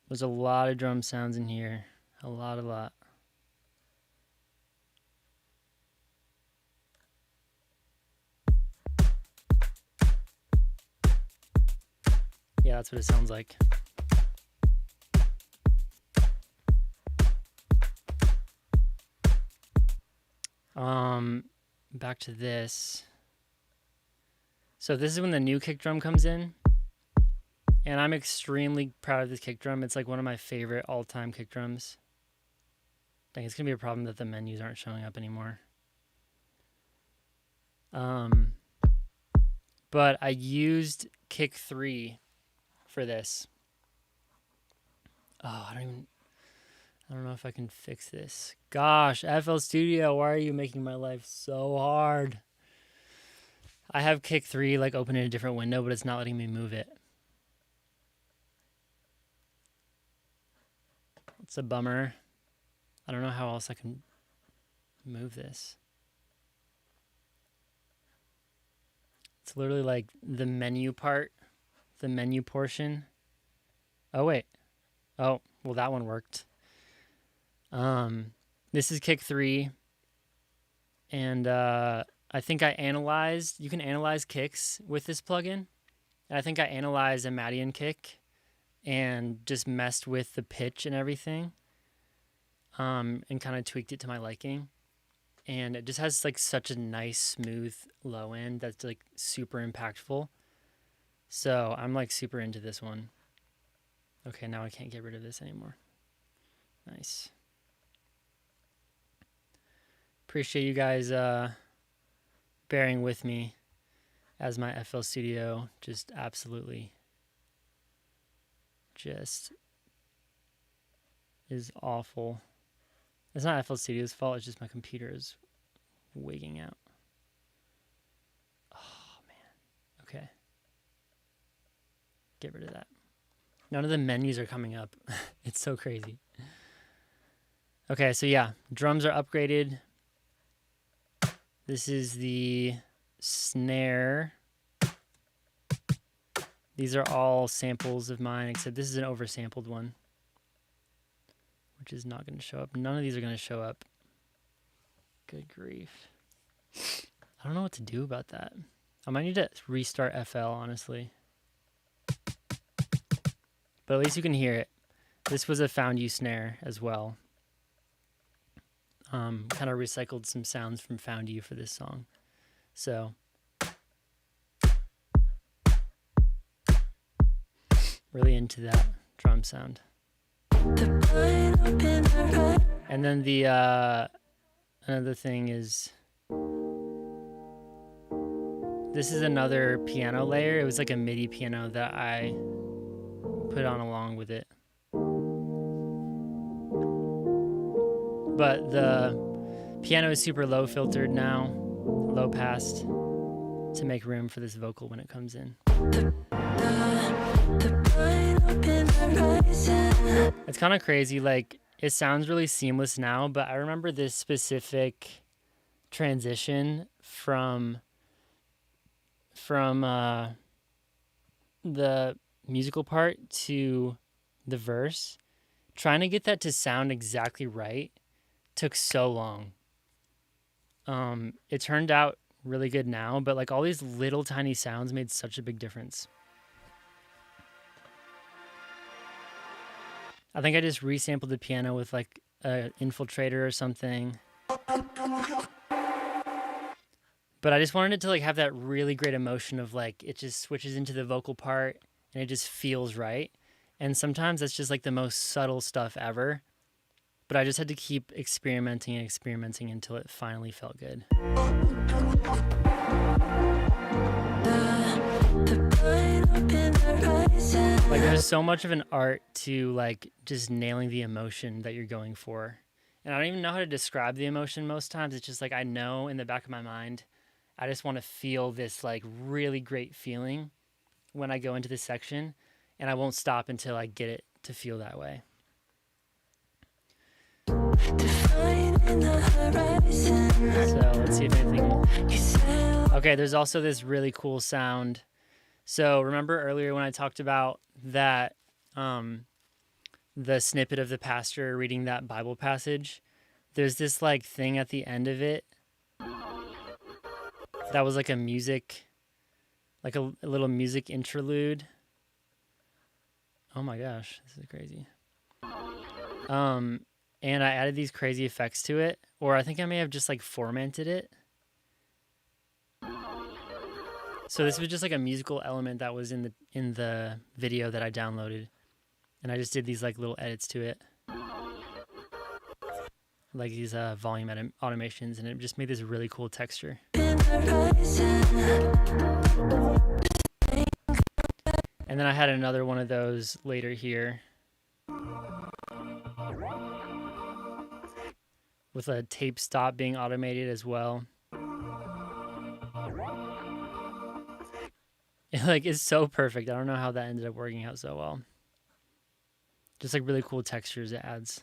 There's a lot of drum sounds in here. A lot. Yeah, that's what it sounds like. Back to this. So this is when the new kick drum comes in. And I'm extremely proud of this kick drum. It's like one of my favorite all-time kick drums. Dang, it's going to be a problem that the menus aren't showing up anymore. But I used kick 3 for this. Oh, I don't know if I can fix this. Gosh, FL Studio, why are you making my life so hard? I have kick 3 like open in a different window, but it's not letting me move it. It's a bummer. I don't know how else I can move this. It's literally like the menu part, the menu portion. Oh, wait. Oh, well, that one worked. This is kick 3. And I think I analyzed, you can analyze kicks with this plugin. And I think I analyzed a Madian kick and just messed with the pitch and everything. And kind of tweaked it to my liking. And it just has like such a nice, smooth low end that's like super impactful. So I'm like super into this one. Okay, now I can't get rid of this anymore. Nice. Appreciate you guys bearing with me as my FL Studio just absolutely just is awful. It's not FL Studio's fault, it's just my computer is wigging out. Oh, man. Okay. Get rid of that. None of the menus are coming up. It's so crazy. Okay, so yeah, drums are upgraded. This is the snare. These are all samples of mine, except this is an oversampled one, which is not going to show up. None of these are going to show up. Good grief. I don't know what to do about that. I might need to restart FL, honestly. But at least you can hear it. This was a found you snare as well. Kind of recycled some sounds from found you for this song. So really into that drum sound. And then the another thing is this is another piano layer. It was like a MIDI piano that I put on along with it. But the piano is super low filtered now, low passed, to make room for this vocal when it comes in. It's kind of crazy, like it sounds really seamless now, but I remember this specific transition from the musical part to the verse. Trying to get that to sound exactly right took so long. It turned out really good now, but like all these little tiny sounds made such a big difference. I think I just resampled the piano with like an infiltrator or something. But I just wanted it to like have that really great emotion of like it just switches into the vocal part and it just feels right. And sometimes that's just like the most subtle stuff ever. But I just had to keep experimenting and experimenting until it finally felt good. Like there's so much of an art to like just nailing the emotion that you're going for. And I don't even know how to describe the emotion most times. It's just like I know in the back of my mind, I just want to feel this like really great feeling when I go into this section. And I won't stop until I get it to feel that way. So let's see if anything. Okay, there's also this really cool sound. So remember earlier when I talked about that, the snippet of the pastor reading that Bible passage? There's this like thing at the end of it that was like a music, like a little music interlude. Oh my gosh, this is crazy. And I added these crazy effects to it, or I think I may have just like formatted it. So this was just like a musical element that was in the video that I downloaded, and I just did these like little edits to it, like these volume automations, and it just made this really cool texture. And then I had another one of those later here, with a tape stop being automated as well. It like is so perfect. I don't know how that ended up working out so well. Just like really cool textures it adds.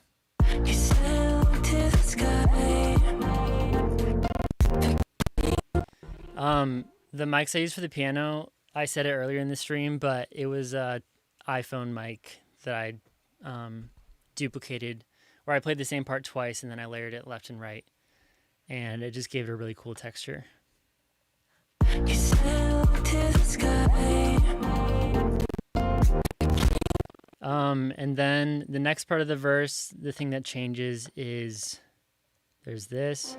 You said look to the sky. The mics I use for the piano, I said it earlier in the stream, but it was a iPhone mic that I duplicated, where I played the same part twice and then I layered it left and right, and it just gave it a really cool texture. You said look to the sky. And then the next part of the verse, the thing that changes is there's this,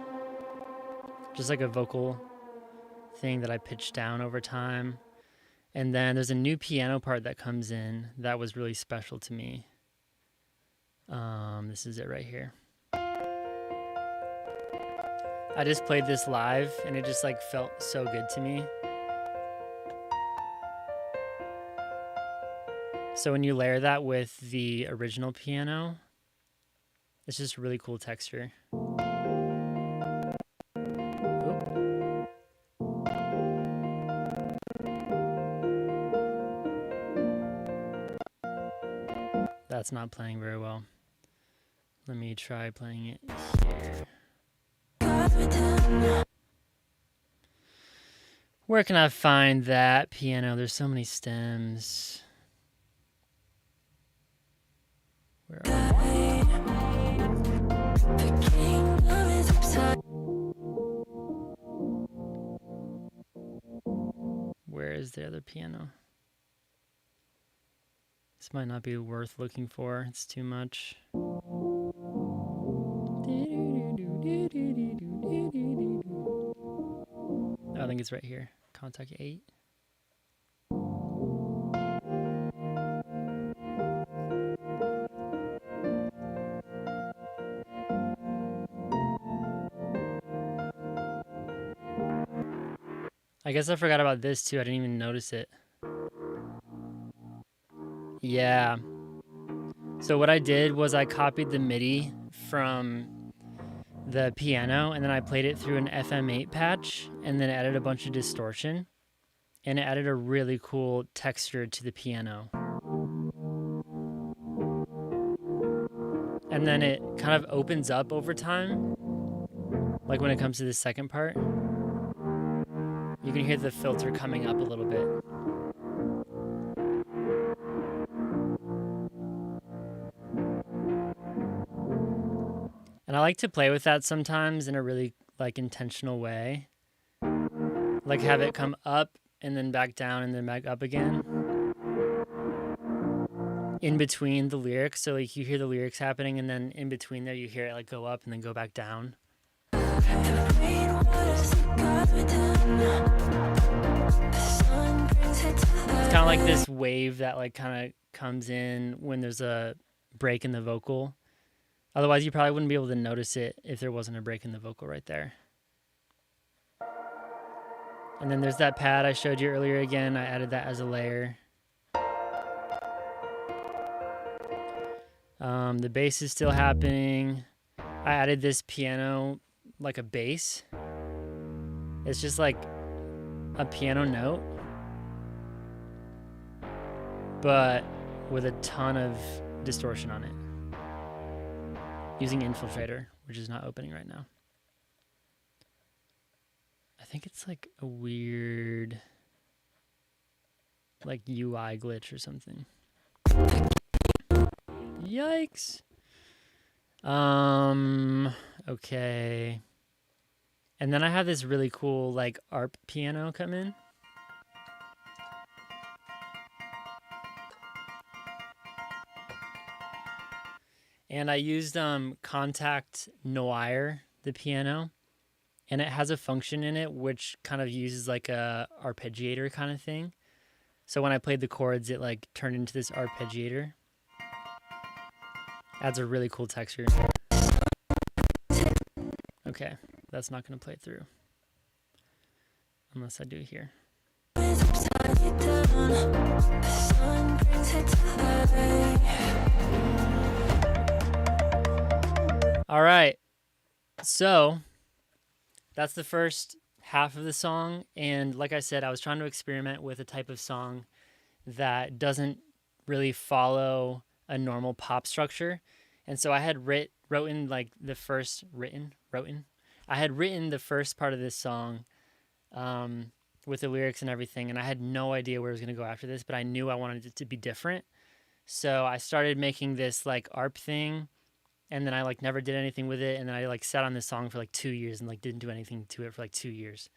just like a vocal thing that I pitched down over time. And then there's a new piano part that comes in that was really special to me. This is it right here. I just played this live and it just like felt so good to me. So when you layer that with the original piano, it's just a really cool texture. That's not playing very well. Let me try playing it here. Where can I find that piano? There's so many stems. Where are they? Where is the other piano? This might not be worth looking for. It's too much. I think it's right here. Contact 8. I guess I forgot about this too. I didn't even notice it. Yeah. So what I did was I copied the MIDI from the piano and then I played it through an FM8 patch and then added a bunch of distortion, and it added a really cool texture to the piano. And then it kind of opens up over time. Like when it comes to the second part, you can hear the filter coming up a little bit. And I like to play with that sometimes in a really like intentional way. Like have it come up and then back down and then back up again. In between the lyrics. So like you hear the lyrics happening and then in between there you hear it like go up and then go back down. It's kind of like this wave that like kind of comes in when there's a break in the vocal. Otherwise, you probably wouldn't be able to notice it if there wasn't a break in the vocal right there. And then there's that pad I showed you earlier again. I added that as a layer. The bass is still happening. I added this piano like a bass. It's just like a piano note, but with a ton of distortion on it. Using Infiltrator, which is not opening right now. I think it's like a weird like UI glitch or something. Yikes. Okay. And then I have this really cool like ARP piano come in. And I used Contact Noir, the piano, and it has a function in it which kind of uses like a arpeggiator kind of thing. So when I played the chords, it like turned into this arpeggiator. Adds a really cool texture. Okay, that's not going to play through. Unless I do here. All right, so that's the first half of the song. And like I said, I was trying to experiment with a type of song that doesn't really follow a normal pop structure. And so I had written like the first I had written the first part of this song with the lyrics and everything, and I had no idea where I was going to go after this, but I knew I wanted it to be different. So I started making this like ARP thing, and then I like never did anything with it, and then I like sat on this song for like 2 years and like didn't do anything to it for like 2 years.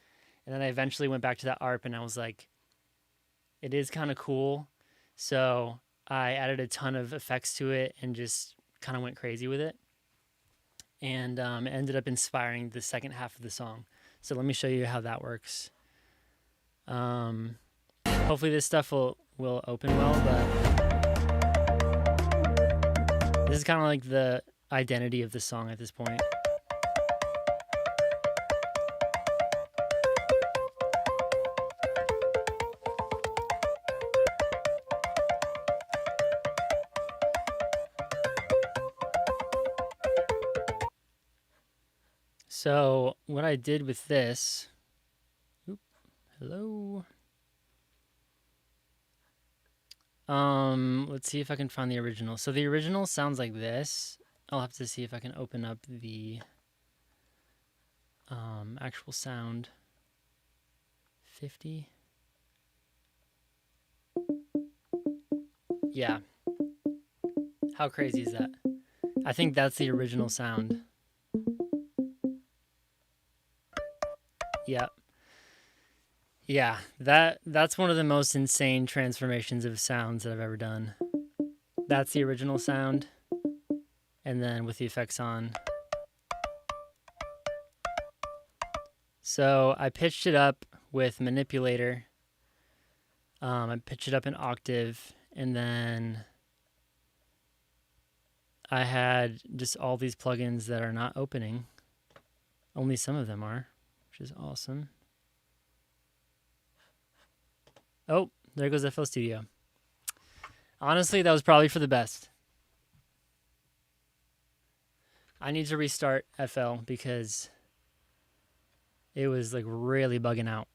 And then I eventually went back to that ARP, and I was like, it is kind of cool. So I added a ton of effects to it and just kind of went crazy with it. And it ended up inspiring the second half of the song. So let me show you how that works. Hopefully this stuff will open well, but this is kind of like the identity of the song at this point. So what I did with this, hello. Let's see if I can find the original. So the original sounds like this. I'll have to see if I can open up the actual sound. 50. Yeah. How crazy is that? I think that's the original sound. Yep. Yeah, that's one of the most insane transformations of sounds that I've ever done. That's the original sound, and then with the effects on. So I pitched it up with Manipulator. I pitched it up an octave, and then I had just all these plugins that are not opening. Only some of them are, which is awesome. Oh, there goes FL Studio. Honestly, that was probably for the best. I need to restart FL because it was like really bugging out.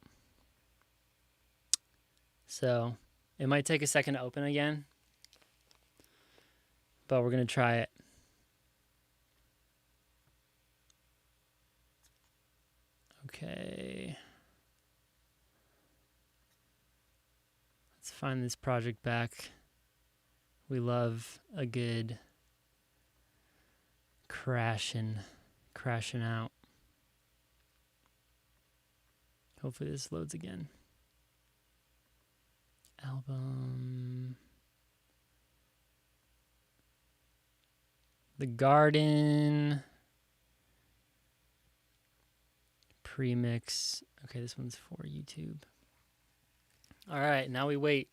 So it might take a second to open again, but we're going to try it. Okay. Let's find this project back. We love a good crashing out. Hopefully this loads again. Album. The Garden. Premix. Okay, this one's for YouTube. All right, now we wait.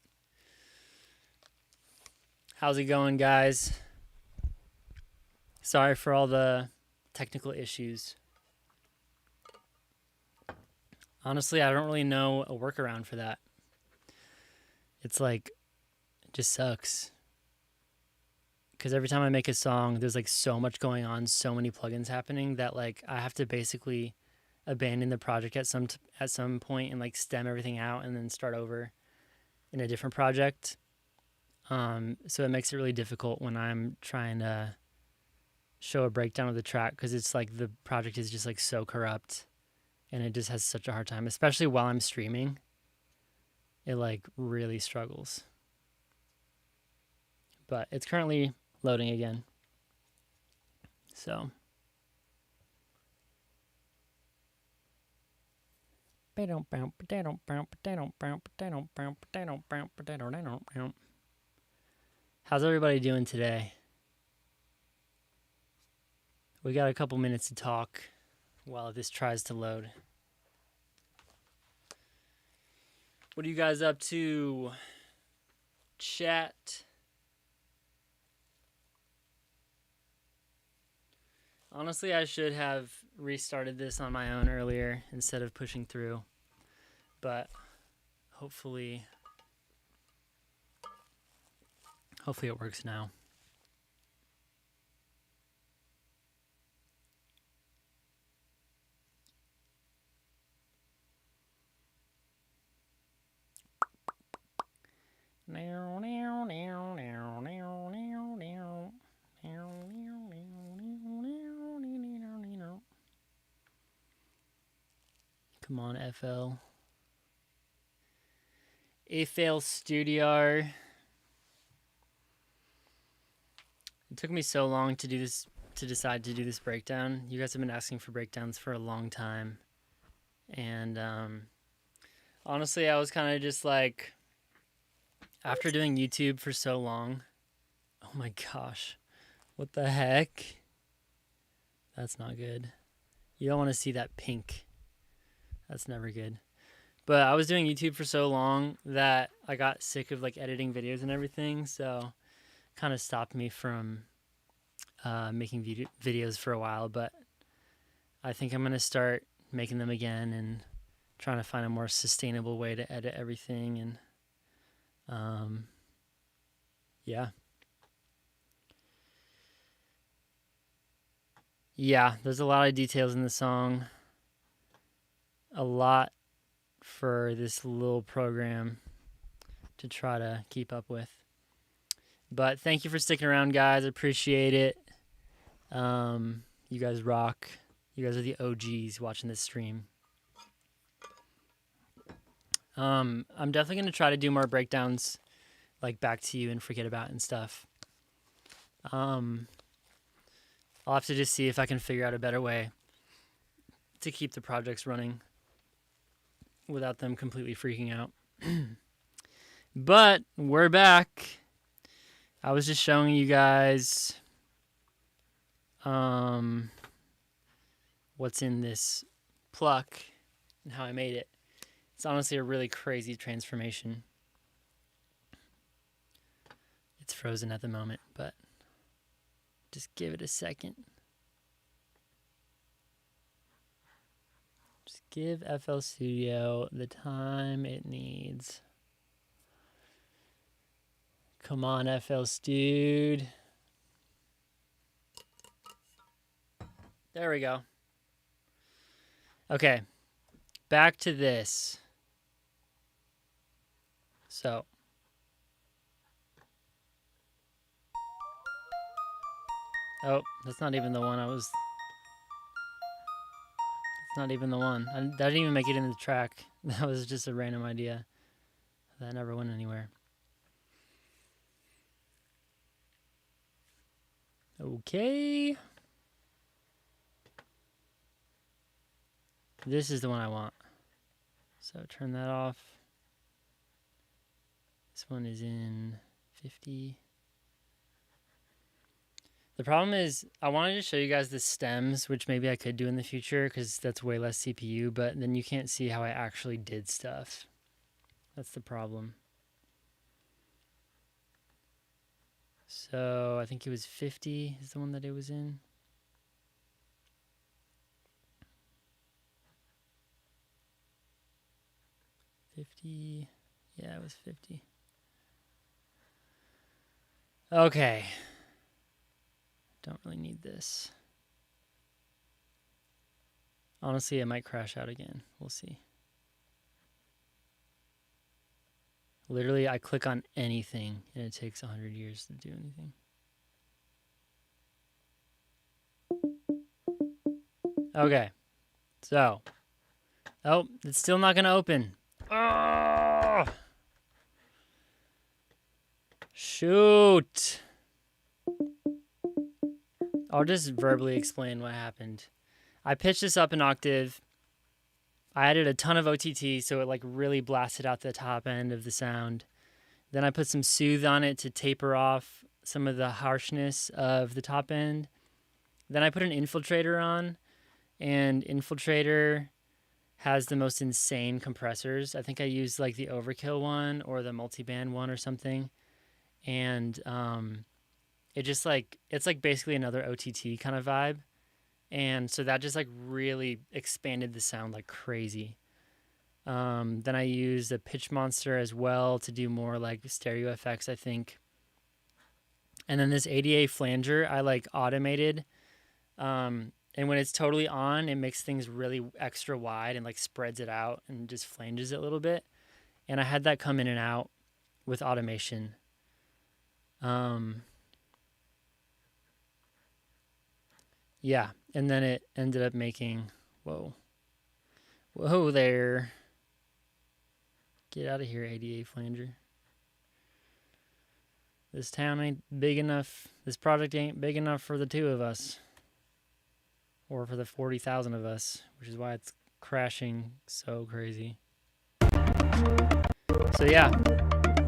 How's it going, guys? Sorry for all the technical issues. Honestly, I don't really know a workaround for that. It's like, it just sucks. Because every time I make a song, there's like so much going on, so many plugins happening that like I have to basically abandon the project at some point and like stem everything out and then start over in a different project. So it makes it really difficult when I'm trying to show a breakdown of the track because it's like the project is just like so corrupt and it just has such a hard time, especially while I'm streaming. It like really struggles. But it's currently loading again. So how's everybody doing today? We got a couple minutes to talk while this tries to load. What are you guys up to? Chat. Honestly, I should have restarted this on my own earlier instead of pushing through. But hopefully it works now. Come on, FL Studio. It took me so long to do this, to decide to do this breakdown. You guys have been asking for breakdowns for a long time. And honestly, I was kind of just like, after doing YouTube for so long, oh my gosh, what the heck? That's not good. You don't want to see that pink. That's never good. But I was doing YouTube for so long that I got sick of like editing videos and everything, so kind of stopped me from making videos for a while. But I think I'm gonna start making them again and trying to find a more sustainable way to edit everything. And yeah, there's a lot of details in the song. A lot for this little program to try to keep up with. But thank you for sticking around, guys. I appreciate it. You guys rock. You guys are the OGs watching this stream. I'm definitely going to try to do more breakdowns like Back to You and Forget About and stuff. I'll have to just see if I can figure out a better way to keep the projects running without them completely freaking out. But we're back. I was just showing you guys what's in this pluck and how I made it. It's honestly a really crazy transformation. It's frozen at the moment, but just give it a second. Just give FL Studio the time it needs. Come on, FL Stud. There we go. Okay, back to this. So, oh, that's not even the one I was... It's not even the one. That didn't even make it in the track. That was just a random idea. That never went anywhere. Okay. This is the one I want. So turn that off. This one is in 50. The problem is I wanted to show you guys the stems, which maybe I could do in the future because that's way less CPU, but then you can't see how I actually did stuff. That's the problem. So I think it was 50 is the one that it was in. $50. Yeah, it was 50. Okay. Don't really need this. Honestly, it might crash out again. We'll see. Literally, I click on anything, and it takes 100 years to do anything. Okay. So. Oh, it's still not going to open. Oh! Shoot. I'll just verbally explain what happened. I pitched this up an octave. I added a ton of OTT, so it like really blasted out the top end of the sound. Then I put some soothe on it to taper off some of the harshness of the top end. Then I put an infiltrator on, and infiltrator has the most insane compressors. I think I used like the overkill one or the multiband one or something. And it just like, it's like basically another OTT kind of vibe. And so that just like really expanded the sound like crazy. Then I used a pitch monster as well to do more like stereo effects, I think. And then this ADA flanger, I like automated. And when it's totally on, it makes things really extra wide and like spreads it out and just flanges it a little bit. And I had that come in and out with automation. Yeah, and then it ended up making, whoa, Whoa there. Get out of here, ADA flanger. This town ain't big enough. This project ain't big enough for the two of us. Or for the 40,000 of us, which is why it's crashing so crazy. So yeah,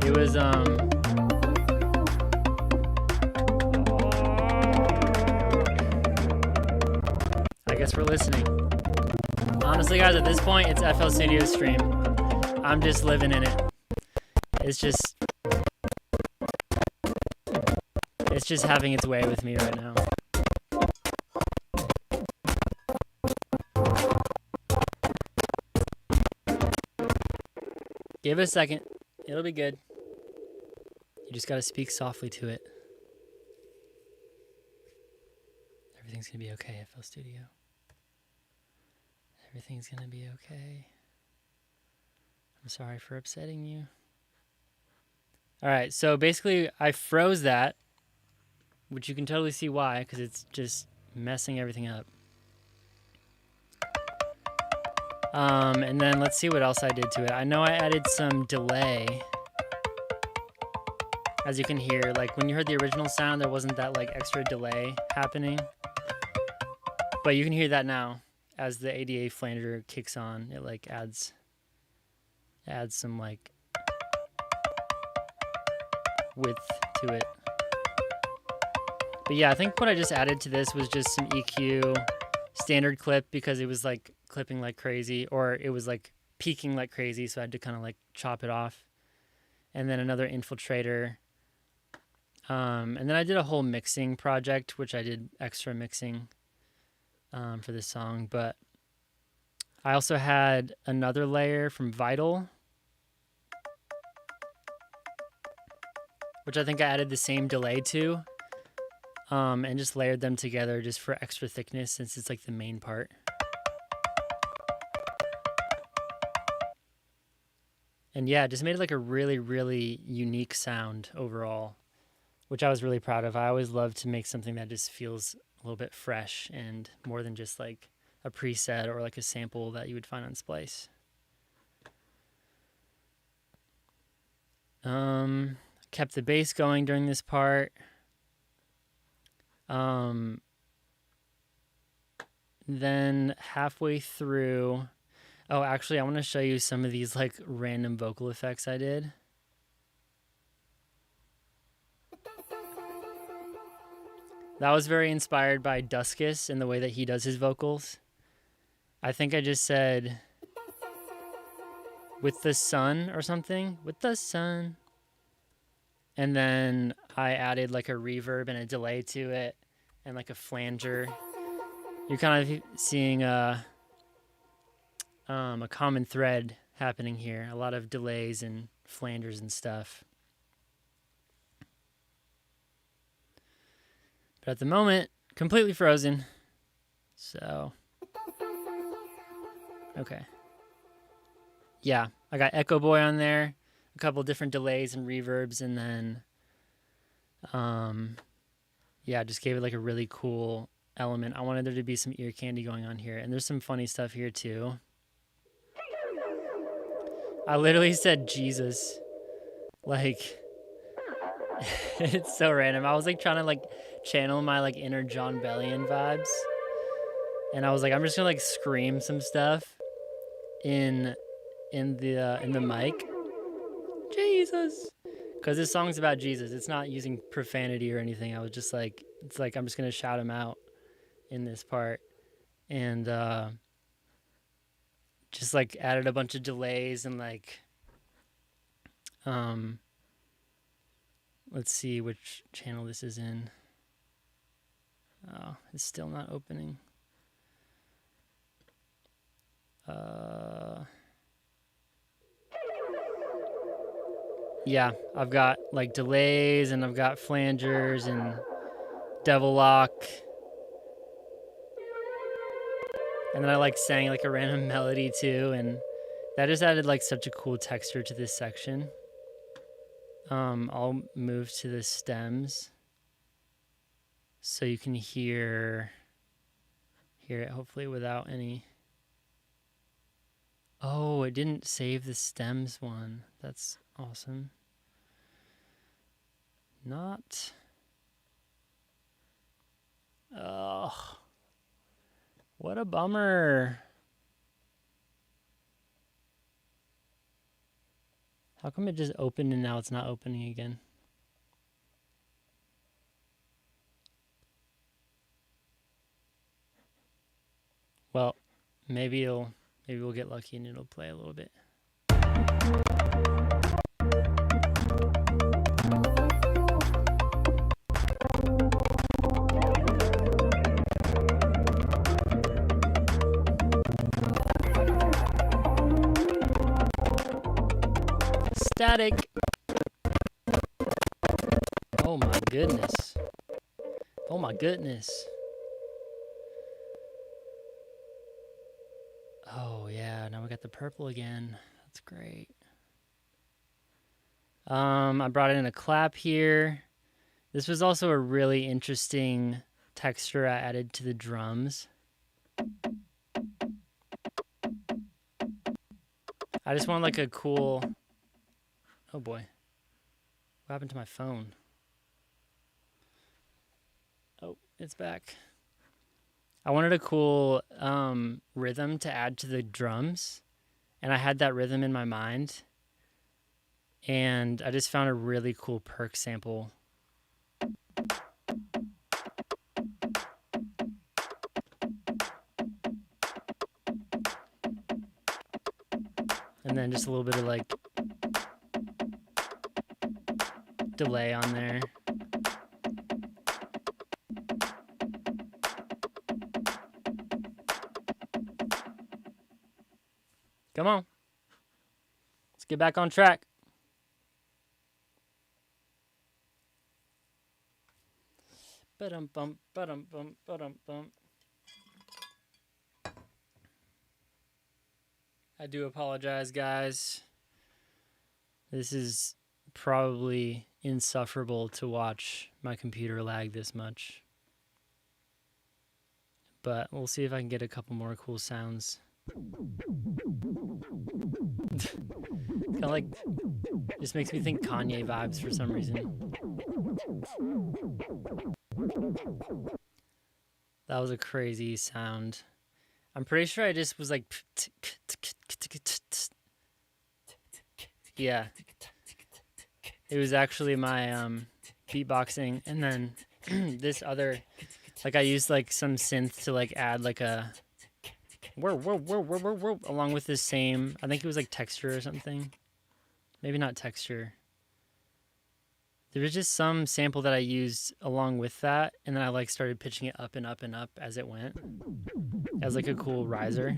it was I guess we're listening. Honestly guys, at this point it's FL Studio stream. I'm just living in it. It's just having its way with me right now. Give it a second. It'll be good. You just gotta speak softly to it. Everything's gonna be okay, FL Studio. Everything's gonna be okay. I'm sorry for upsetting you. Alright, so basically I froze that, which you can totally see why, because it's just messing everything up. And then let's see what else I did to it. I know I added some delay. As you can hear, like when you heard the original sound, there wasn't that like extra delay happening. But you can hear that now as the ADA flanger kicks on. It like adds some like width to it. But yeah, I think what I just added to this was just some EQ, standard clip, because it was like clipping like crazy, or it was like peaking like crazy, so I had to kind of like chop it off. And then another infiltrator. And then I did a whole mixing project, which I did extra mixing for this song. But I also had another layer from Vital, which I think I added the same delay to, and just layered them together just for extra thickness, since it's like the main part. And yeah, it just made it like a really, really unique sound overall, which I was really proud of. I always love to make something that just feels a little bit fresh and more than just like a preset or like a sample that you would find on Splice. Kept the bass going during this part. Then halfway through, oh, actually I want to show you some of these like random vocal effects I did. That was very inspired by Duskus and the way that he does his vocals. I think I just said, with the sun or something. With the sun. And then I added like a reverb and a delay to it and like a flanger. You're kind of seeing a common thread happening here. A lot of delays and flangers and stuff. But at the moment, completely frozen. So, okay. Yeah, I got Echo Boy on there, a couple different delays and reverbs, and then, yeah, just gave it like a really cool element. I wanted there to be some ear candy going on here, and there's some funny stuff here too. I literally said Jesus. Like, it's so random. I was like trying to like channel my like inner John Bellion vibes, and I was like, I'm just gonna like scream some stuff in the mic, Jesus, because this song's about Jesus. It's not using profanity or anything. I was just like, it's like I'm just gonna shout him out in this part, and just like added a bunch of delays and like let's see which channel this is in. Oh, it's still not opening. Yeah, I've got like delays and I've got flangers and devil lock. And then I like sang like a random melody too, and that just added like such a cool texture to this section. I'll move to the stems so you can hear it hopefully without any Oh, it didn't save the stems one. That's awesome. Not. Oh, what a bummer. How come it just opened and now it's not opening again? Well, maybe we'll get lucky and it'll play a little bit. Static. Oh my goodness. Oh my goodness. Oh yeah, now we got the purple again. That's great. I brought in a clap here. This was also a really interesting texture I added to the drums. I just want like a cool... Oh boy. What happened to my phone? Oh, it's back. I wanted a cool rhythm to add to the drums. And I had that rhythm in my mind. And I just found a really cool perk sample. And then just a little bit of like delay on there. Come on. Let's get back on track. Ba-dum-bum, ba-dum-bum, ba-dum-bum. I do apologize, guys. This is probably insufferable to watch my computer lag this much. But we'll see if I can get a couple more cool sounds. Kind of like, just makes me think Kanye vibes for some reason. That was a crazy sound. I'm pretty sure I just was like... Yeah. It was actually my beatboxing. And then this other... Like I used like some synth to like add like a... along with this same... I think it was like texture or something. Maybe not texture. There was just some sample that I used along with that, and then I like started pitching it up and up and up as it went, as like a cool riser.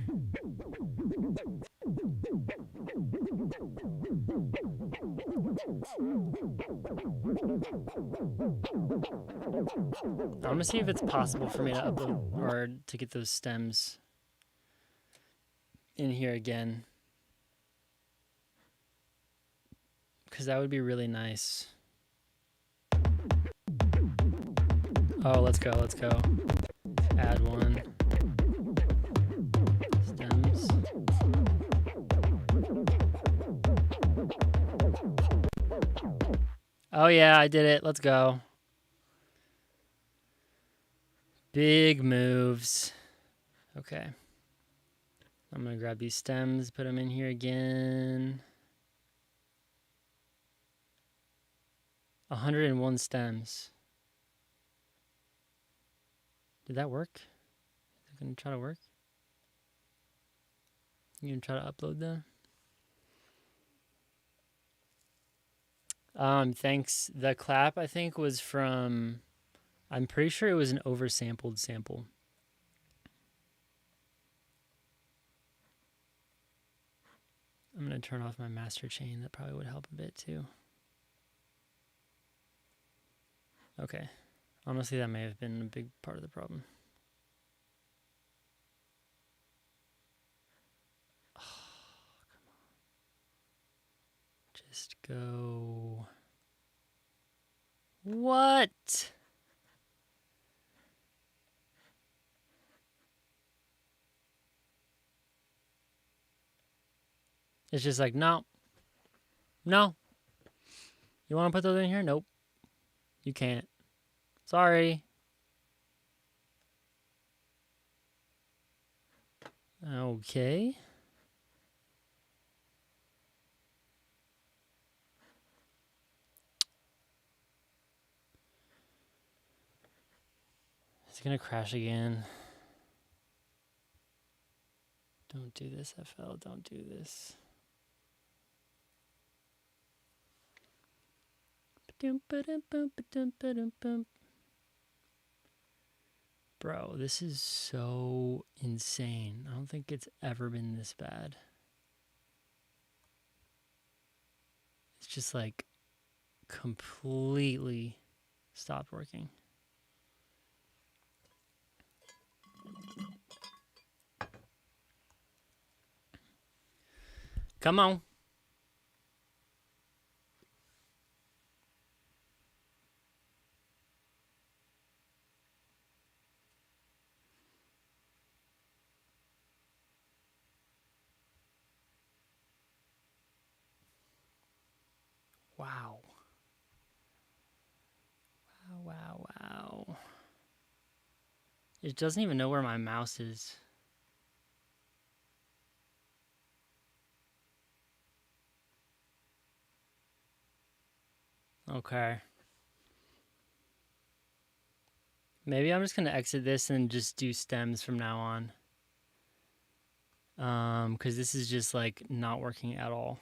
I'm gonna see if it's possible for me to upload or to get those stems in here again, because that would be really nice. Oh, let's go, let's go. Add one. Stems. Oh yeah, I did it. Let's go. Big moves. Okay. I'm gonna grab these stems, put them in here again. 101 stems. Did that work? Is it gonna try to work? You gonna try to upload them? Thanks. The clap I think was from... I'm pretty sure it was an oversampled sample. I'm gonna turn off my master chain. That probably would help a bit too. Okay. Honestly, that may have been a big part of the problem. Oh, come on. Just go. What? It's just like, no. No. You want to put those in here? Nope. You can't. Sorry. Okay. It's gonna crash again. Don't do this, FL. Don't do this. Bro, this is so insane. I don't think it's ever been this bad. It's just like completely stopped working. Come on. Wow. Wow. It doesn't even know where my mouse is. Okay. Maybe I'm just going to exit this and just do stems from now on. Because this is just like not working at all.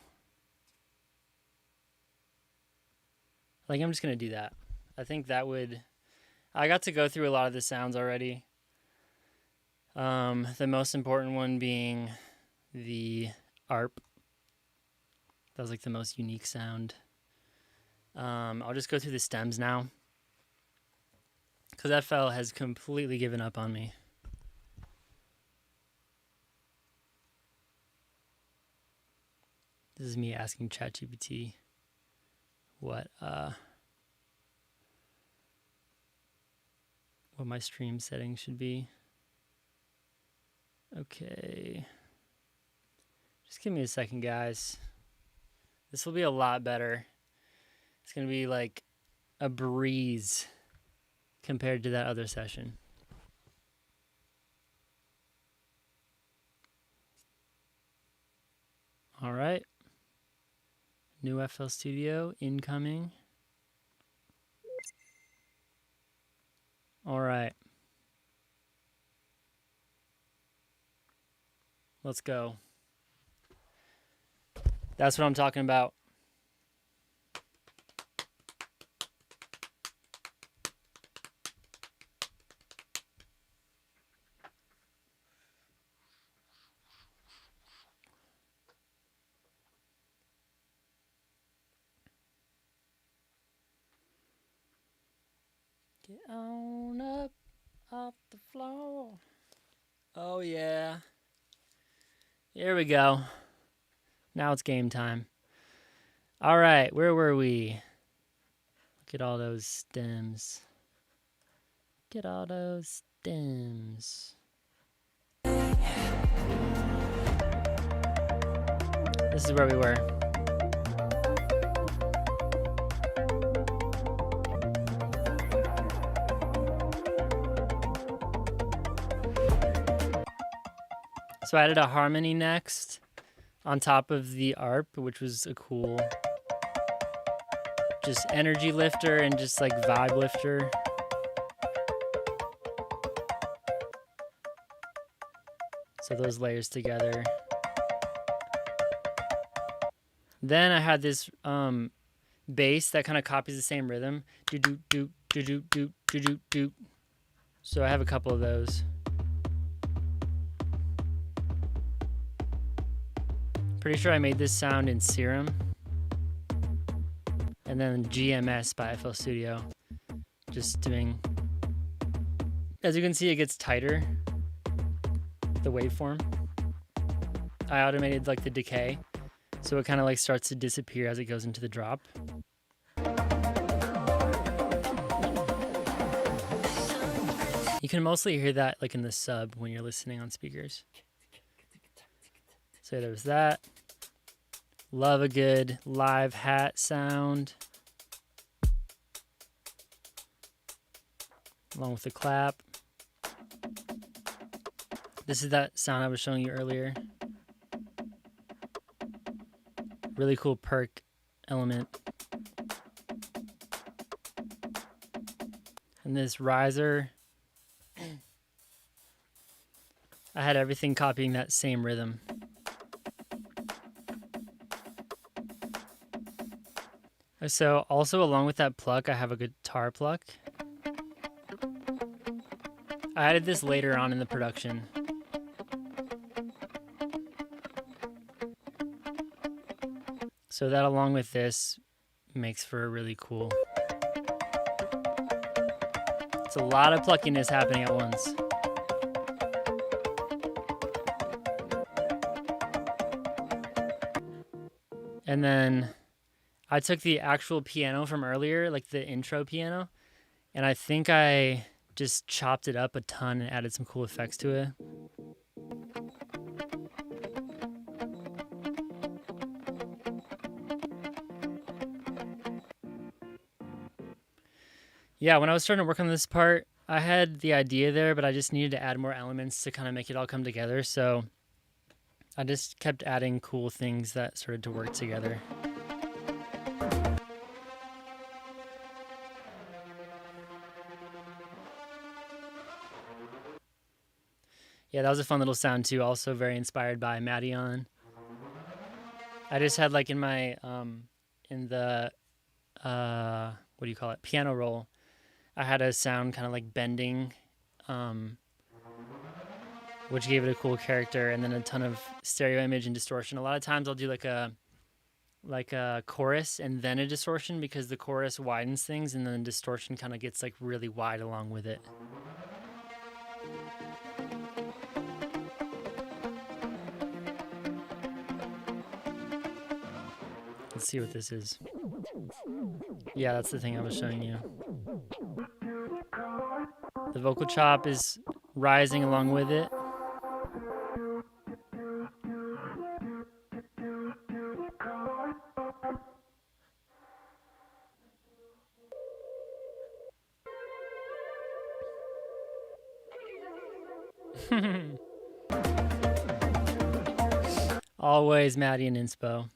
Like I'm just going to do that. I think that would... I got to go through a lot of the sounds already. The most important one being the arp. That was like the most unique sound. I'll just go through the stems now. Because FL has completely given up on me. This is me asking ChatGPT what my stream settings should be. Okay. Just give me a second, guys. This will be a lot better. It's going to be like a breeze compared to that other session. All right. New FL Studio incoming. All right. Let's go. That's what I'm talking about. Get on up off the floor. Oh, yeah. Here we go. Now it's game time. All right, where were we? Look at all those stems. Look at all those stems. This is where we were. So I added a harmony next on top of the arp, which was a cool just energy lifter and just like vibe lifter. So those layers together. Then I had this bass that kind of copies the same rhythm. Do do do do do do do do do. So I have a couple of those. Pretty sure I made this sound in Serum. And then GMS by FL Studio. Just doing... As you can see, it gets tighter. The waveform. I automated like the decay. So it kind of like starts to disappear as it goes into the drop. You can mostly hear that like in the sub when you're listening on speakers. So there was that. Love a good live hat sound. Along with the clap. This is that sound I was showing you earlier. Really cool perk element. And this riser, I had everything copying that same rhythm. So also along with that pluck, I have a guitar pluck. I added this later on in the production. So that along with this makes for a really cool. It's a lot of pluckiness happening at once. And then I took the actual piano from earlier, like the intro piano, and I think I just chopped it up a ton and added some cool effects to it. Yeah, when I was starting to work on this part, I had the idea there, but I just needed to add more elements to kind of make it all come together. So I just kept adding cool things that started to work together. Yeah, that was a fun little sound too. Also very inspired by Madeon. I just had like in my, in the, what do you call it? Piano roll. I had a sound kind of like bending, which gave it a cool character, and then a ton of stereo image and distortion. A lot of times I'll do like a chorus and then a distortion, because the chorus widens things and then the distortion kind of gets like really wide along with it. Let's see what this is. Yeah, that's the thing I was showing you. The vocal chop is rising along with it. Always Maddie and Inspo.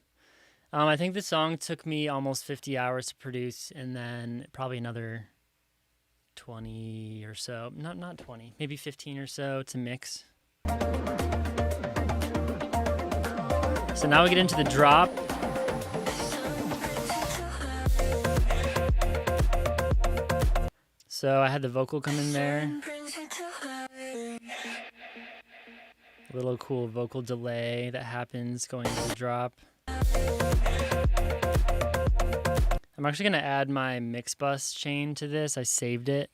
I think the song took me almost 50 hours to produce, and then probably another 20 or so. Not 20, maybe 15 or so to mix. So now we get into the drop. So I had the vocal come in there. A little cool vocal delay that happens going into the drop. I'm actually going to add my mix bus chain to this. I saved it.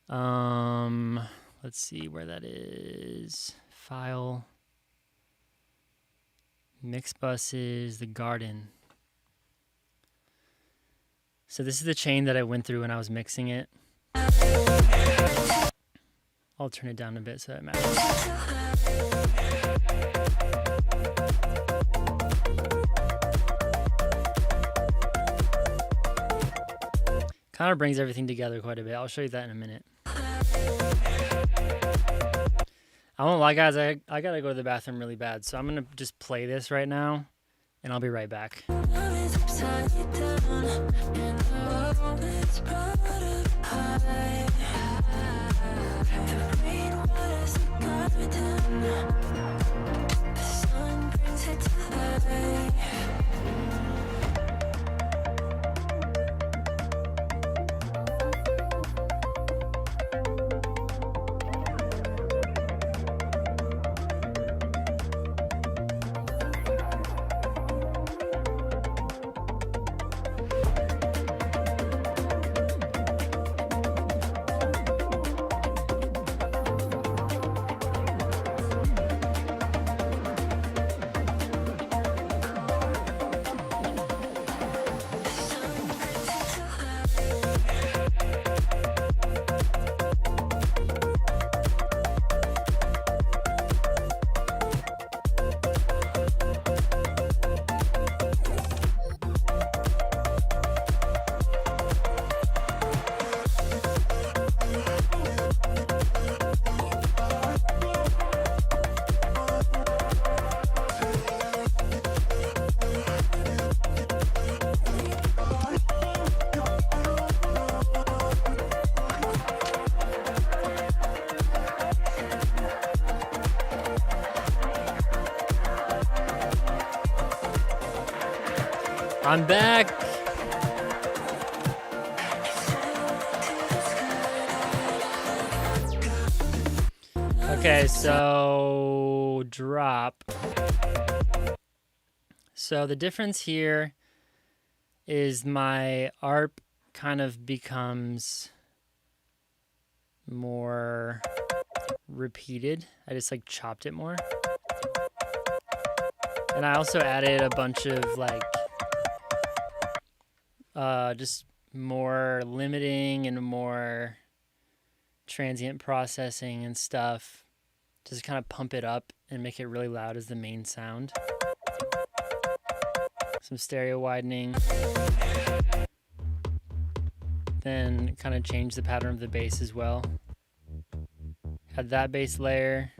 Let's see where that is. File. Mix bus is the garden. So this is the chain that I went through when I was mixing it. I'll turn it down a bit so that matters. Kind of brings everything together quite a bit. I'll show you that in a minute. I won't lie, guys. I gotta go to the bathroom really bad, so I'm gonna just play this right now, and I'll be right back. I'm back. Okay, so drop. So the difference here is my arp kind of becomes more repeated. I just like chopped it more. And I also added a bunch of like just more limiting and more transient processing and stuff. Just kind of pump it up and make it really loud as the main sound. Some stereo widening. Then kind of change the pattern of the bass as well. Add that bass layer.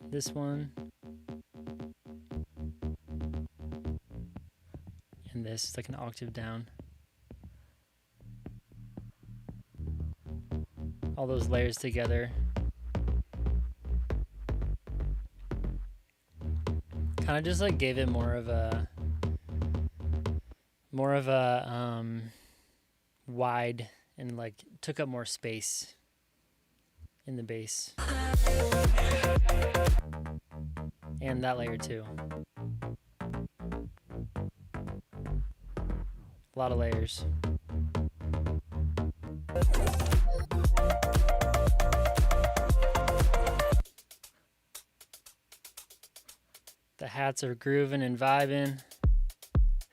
This one. And this is like an octave down. All those layers together. Kind of just like gave it more of a wide and like took up more space in the bass. And that layer too. A lot of layers. The hats are grooving and vibing,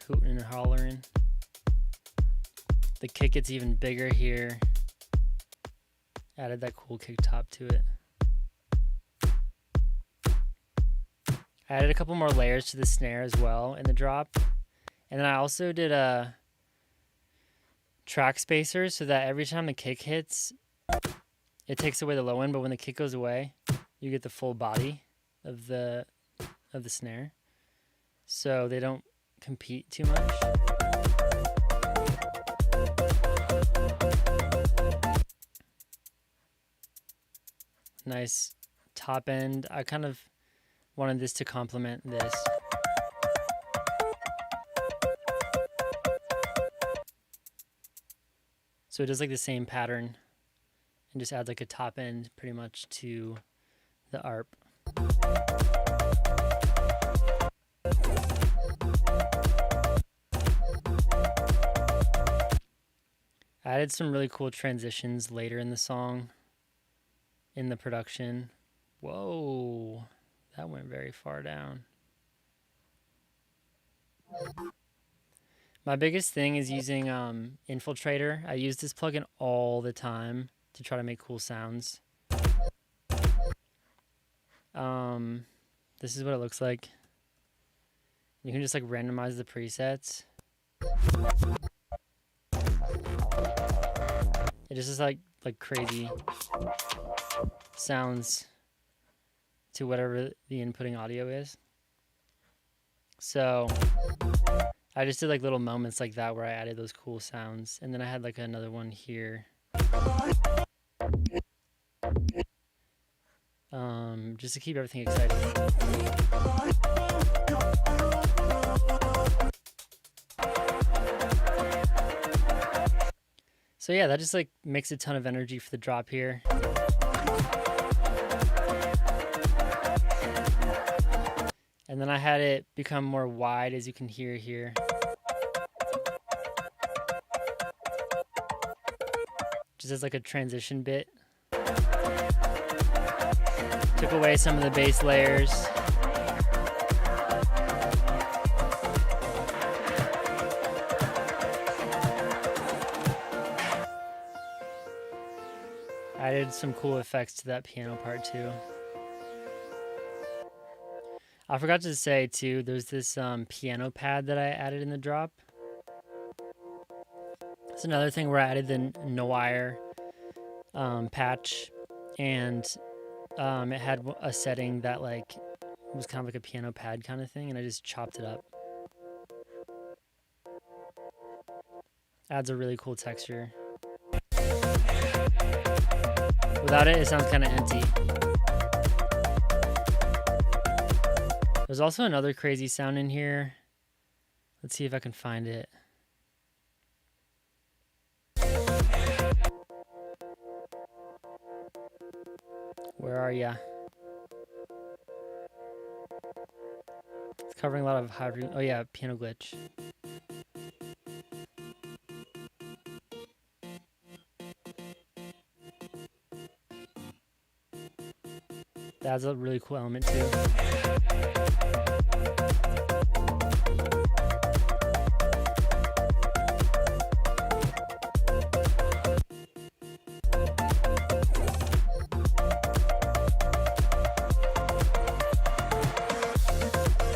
hooting and hollering. The kick gets even bigger here. Added that cool kick top to it. I added a couple more layers to the snare as well in the drop. And then I also did a track spacer so that every time the kick hits, it takes away the low end, but when the kick goes away, you get the full body of the snare, so they don't compete too much. Nice top end. I kind of wanted this to complement this. So it does like the same pattern and just adds like a top end pretty much to the arp. I added some really cool transitions later in the song, in the production. Whoa, that went very far down. My biggest thing is using Infiltrator. I use this plugin all the time to try to make cool sounds. This is what it looks like. You can just like randomize the presets. It just is like crazy sounds to whatever the inputting audio is. So I just did like little moments like that where I added those cool sounds. And then I had like another one here. Just to keep everything exciting. So yeah, that just like makes a ton of energy for the drop here. And then I had it become more wide, as you can hear here. Just as like a transition bit. Took away some of the bass layers. Added some cool effects to that piano part too. I forgot to say too, there's this piano pad that I added in the drop. It's another thing where I added the Noir patch, and it had a setting that like was kind of like a piano pad kind of thing, and I just chopped it up. Adds a really cool texture. Without it, it sounds kind of empty. There's also another crazy sound in here. Let's see if I can find it. Where are ya? It's covering a lot of high. Oh yeah, piano glitch. That's a really cool element too.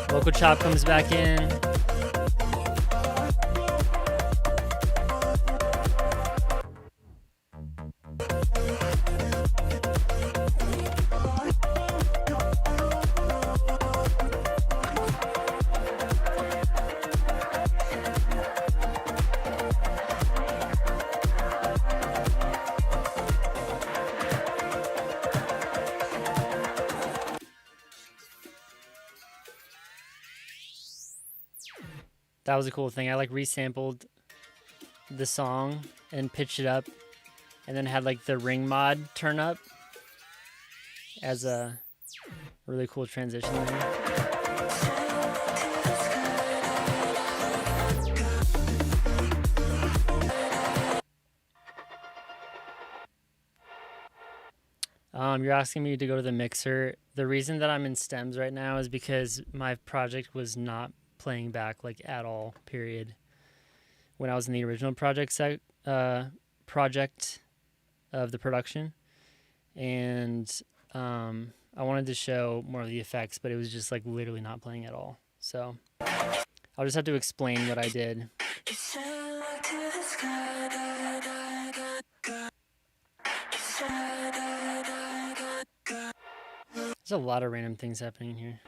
Vocal chop comes back in. That was a cool thing. I like resampled the song and pitched it up, and then had like the ring mod turn up as a really cool transition there. You're asking me to go to the mixer. The reason that I'm in stems right now is because my project was not playing back like at all, period. When I was in the original project of the production, and I wanted to show more of the effects, but it was just like literally not playing at all. So I'll just have to explain what I did. There's a lot of random things happening here.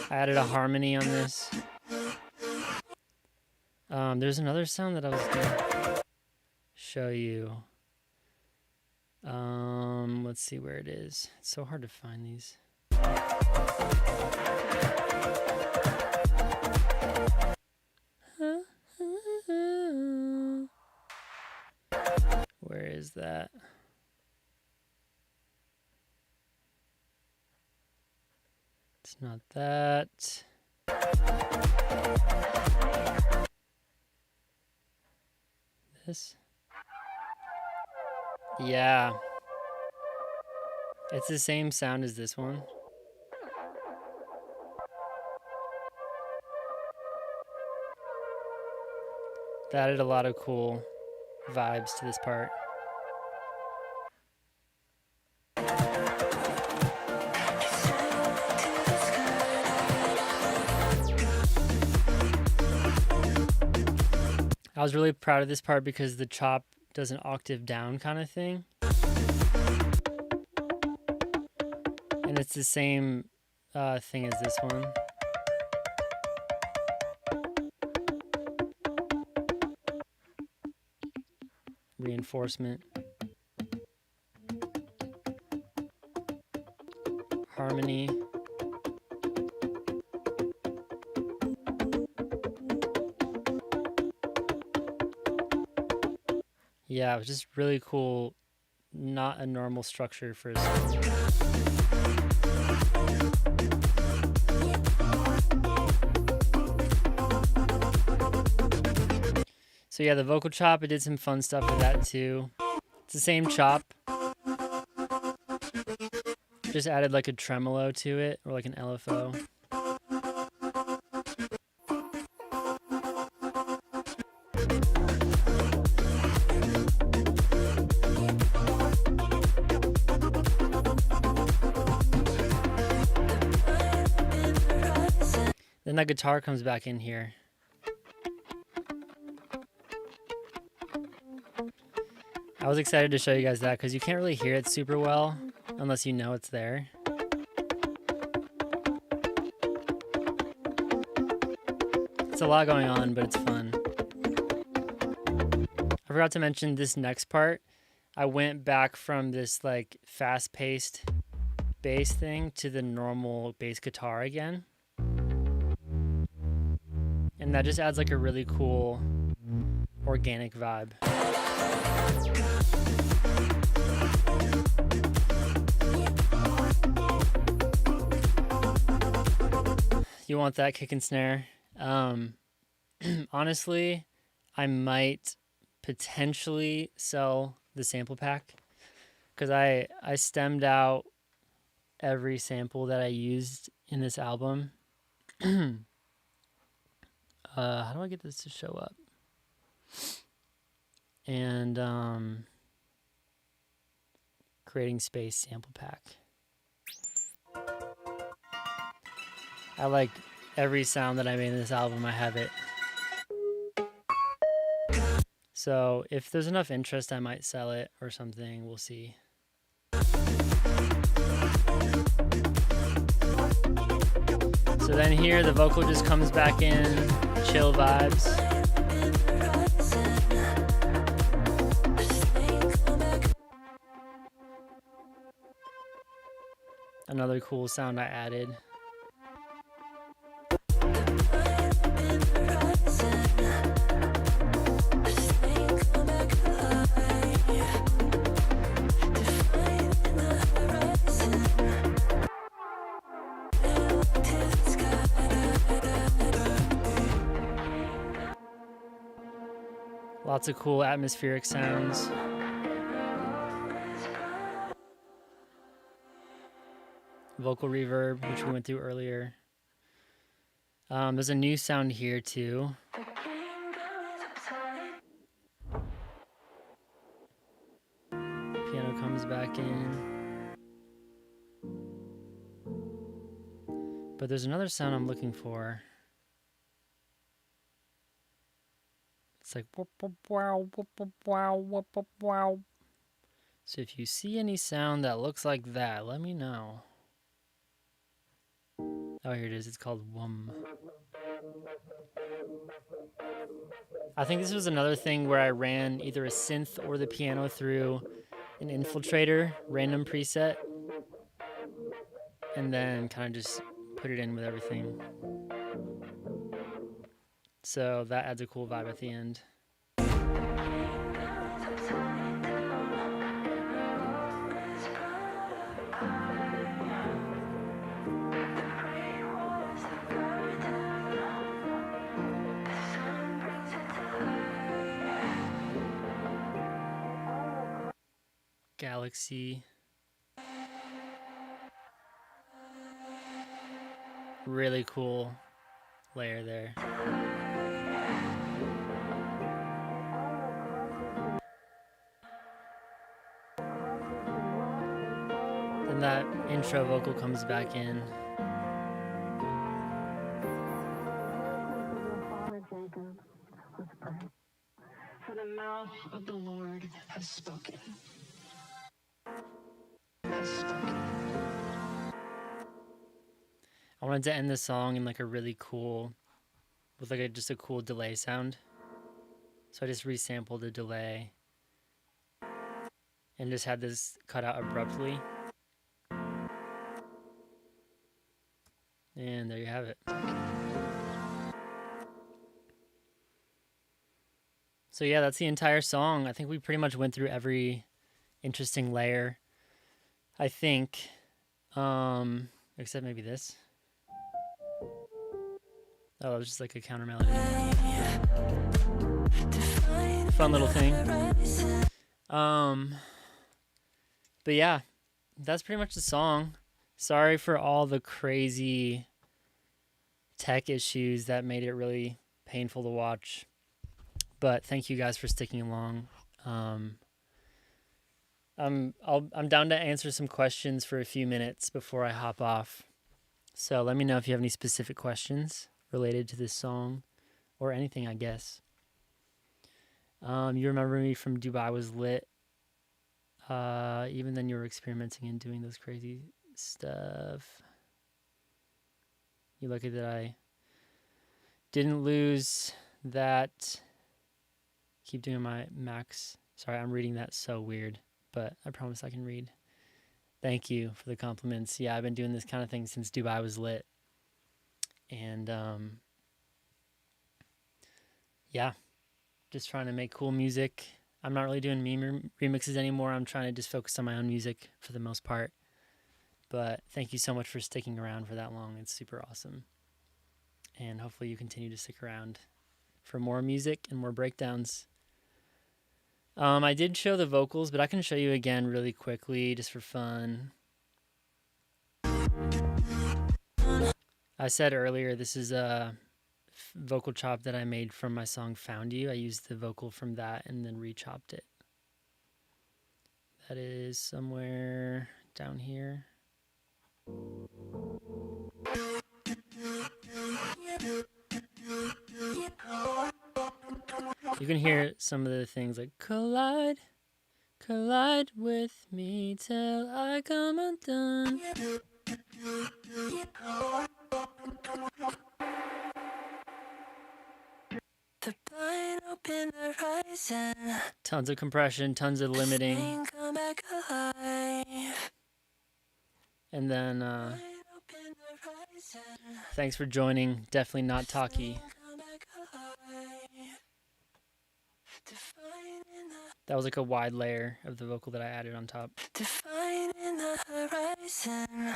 I added a harmony on this. There's another sound that I was gonna show you. Let's see where it is. It's so hard to find these. Where is that? It's not that. This? Yeah. It's the same sound as this one. That added a lot of cool vibes to this part. I was really proud of this part because the chop does an octave down kind of thing. And it's the same thing as this one. Reinforcement. Harmony. Yeah, it was just really cool. Not a normal structure for a song. So yeah, the vocal chop, I did some fun stuff with that too. It's the same chop. Just added like a tremolo to it, or like an LFO. Then that guitar comes back in here. I was excited to show you guys that because you can't really hear it super well unless you know it's there. It's a lot going on, but it's fun. I forgot to mention this next part. I went back from this like fast-paced bass thing to the normal bass guitar again. And that just adds like a really cool organic vibe. You want that kick and snare? Honestly, I might potentially sell the sample pack because I stemmed out every sample that I used in this album. How do I get this to show up? And creating space sample pack. I like every sound that I made in this album. I have it. So if there's enough interest, I might sell it or something. We'll see. So then here the vocal just comes back in, chill vibes. Another cool sound I added. Lots of cool atmospheric sounds. Vocal reverb, which we went through earlier. There's a new sound here too. Piano comes back in. But there's another sound I'm looking for. It's like wow, wow, wow. So if you see any sound that looks like that, let me know. Oh, here it is. It's called wum. I think this was another thing where I ran either a synth or the piano through an infiltrator random preset and then kind of just put it in with everything. So that adds a cool vibe at the end. Galaxy. Really cool layer there. Then that intro vocal comes back in. For the mouth of the Lord has spoken. I wanted to end the song in like a really cool, with like just a cool delay sound. So I just resampled the delay and just had this cut out abruptly. And there you have it. So yeah, that's the entire song. I think we pretty much went through every interesting layer. I think, except maybe this. Oh, it was just like a counter melody. Fun little thing. But yeah, that's pretty much the song. Sorry for all the crazy tech issues that made it really painful to watch. But thank you guys for sticking along. I'm down to answer some questions for a few minutes before I hop off. So let me know if you have any specific questions related to this song or anything, I guess. You remember me from Dubai Was Lit. Even then you were experimenting and doing those crazy stuff. You lucky that I didn't lose that. Keep doing my max. Sorry, I'm reading that so weird, but I promise I can read. Thank you for the compliments. Yeah, I've been doing this kind of thing since Dubai was lit. And yeah, just trying to make cool music. I'm not really doing meme remixes anymore. I'm trying to just focus on my own music for the most part. But thank you so much for sticking around for that long. It's super awesome. And hopefully you continue to stick around for more music and more breakdowns. I did show the vocals, but I can show you again really quickly just for fun. I said earlier, this is a vocal chop that I made from my song Found You. I used the vocal from that and then re-chopped it. That is somewhere down here. You can hear some of the things like collide, collide with me till I come undone. The blind open horizon. Tons of compression, tons of limiting. Come back alive. And then, thanks for joining. Definitely not talky. That was like a wide layer of the vocal that I added on top. Define in the horizon.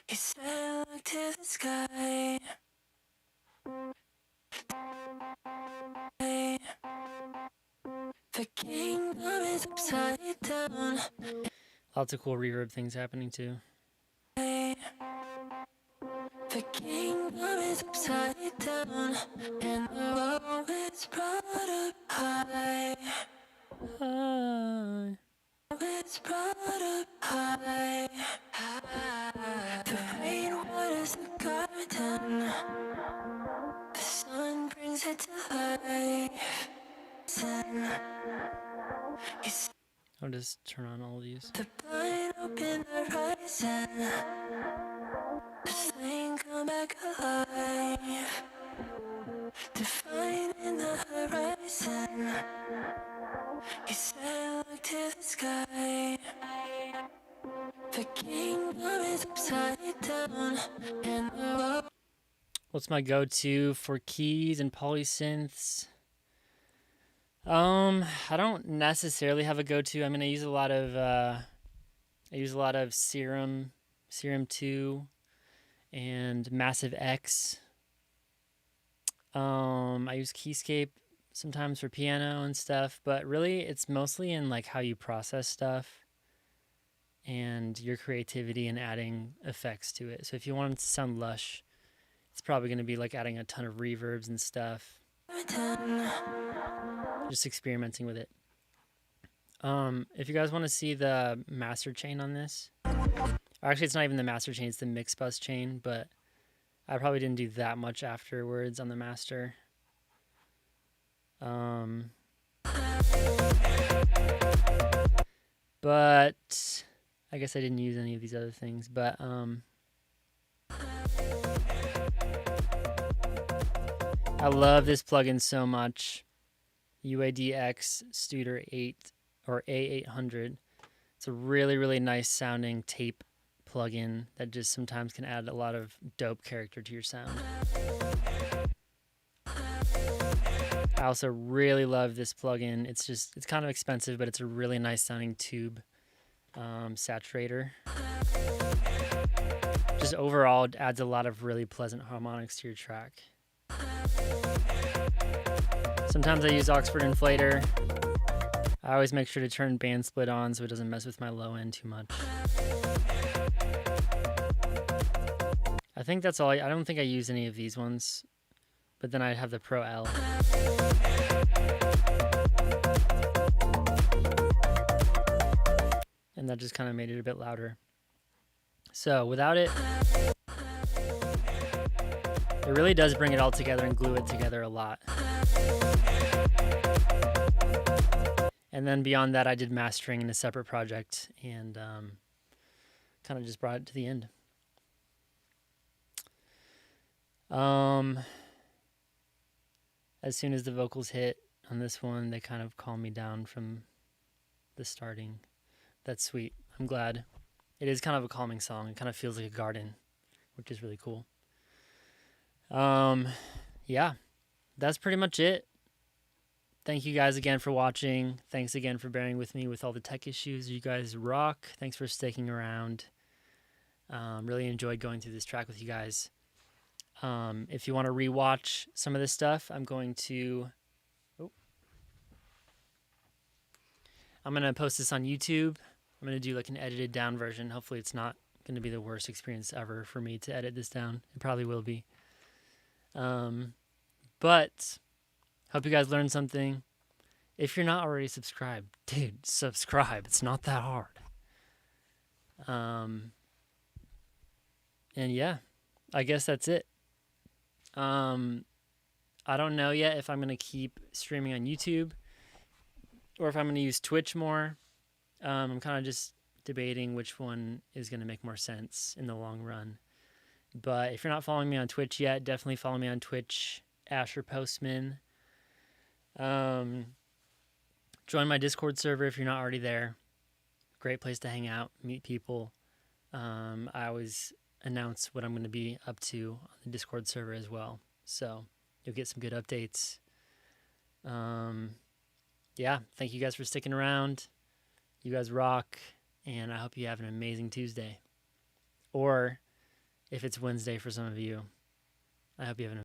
You said look to the sky. The kingdom is upside down. Lots of cool reverb things happening too. The kingdom is upside down, and the world is brought up high. It's brought up high. The rain waters the garden. The sun brings it to life. I'll just turn on all of these. The blind open horizon. The flame come back alive. Define in the horizon. You said look to the sky. The kingdom is upside down, and the world. What's my go-to for keys and polysynths? I don't necessarily have a go-to. I mean, I use a lot of Serum 2, and Massive X. I use Keyscape sometimes for piano and stuff, but really it's mostly in like how you process stuff and your creativity and adding effects to it. So if you want it to sound lush, it's probably going to be like adding a ton of reverbs and stuff. Just experimenting with it. If you guys want to see the master chain on this, or actually it's not even the master chain, it's the mix bus chain, but I probably didn't do that much afterwards on the master. But I guess I didn't use any of these other things, but I love this plugin so much. UADX Studer 8 or A800. It's a really, really nice sounding tape plugin that just sometimes can add a lot of dope character to your sound. I also really love this plugin. It's kind of expensive, but it's a really nice sounding tube saturator. Just overall, it adds a lot of really pleasant harmonics to your track. Sometimes I use Oxford Inflator. I always make sure to turn band split on so it doesn't mess with my low end too much. I think that's all. I don't think I use any of these ones, but then I have the Pro L. And that just kind of made it a bit louder. So without it, it really does bring it all together and glue it together a lot. And then beyond that, I did mastering in a separate project and kind of just brought it to the end. As soon as the vocals hit on this one, they kind of calm me down from the starting. That's sweet. I'm glad. It is kind of a calming song. It kind of feels like a garden, which is really cool. Yeah, that's pretty much it. Thank you guys again for watching. Thanks again for bearing with me with all the tech issues. You guys rock. Thanks for sticking around. Really enjoyed going through this track with you guys. If you want to rewatch some of this stuff, I'm going to post this on YouTube. I'm going to do like an edited down version. Hopefully it's not going to be the worst experience ever for me to edit this down. It probably will be. But hope you guys learned something. If you're not already subscribed, dude, subscribe. It's not that hard. And yeah, I guess that's it. I don't know yet if I'm going to keep streaming on YouTube or if I'm going to use Twitch more. I'm kind of just debating which one is going to make more sense in the long run. But if you're not following me on Twitch yet, definitely follow me on Twitch, Asher Postman. Join my Discord server if you're not already there. Great place to hang out, meet people. I always announce what I'm going to be up to on the Discord server as well. So you'll get some good updates. Yeah, thank you guys for sticking around. You guys rock, and I hope you have an amazing Tuesday. Or if it's Wednesday for some of you, I hope you have an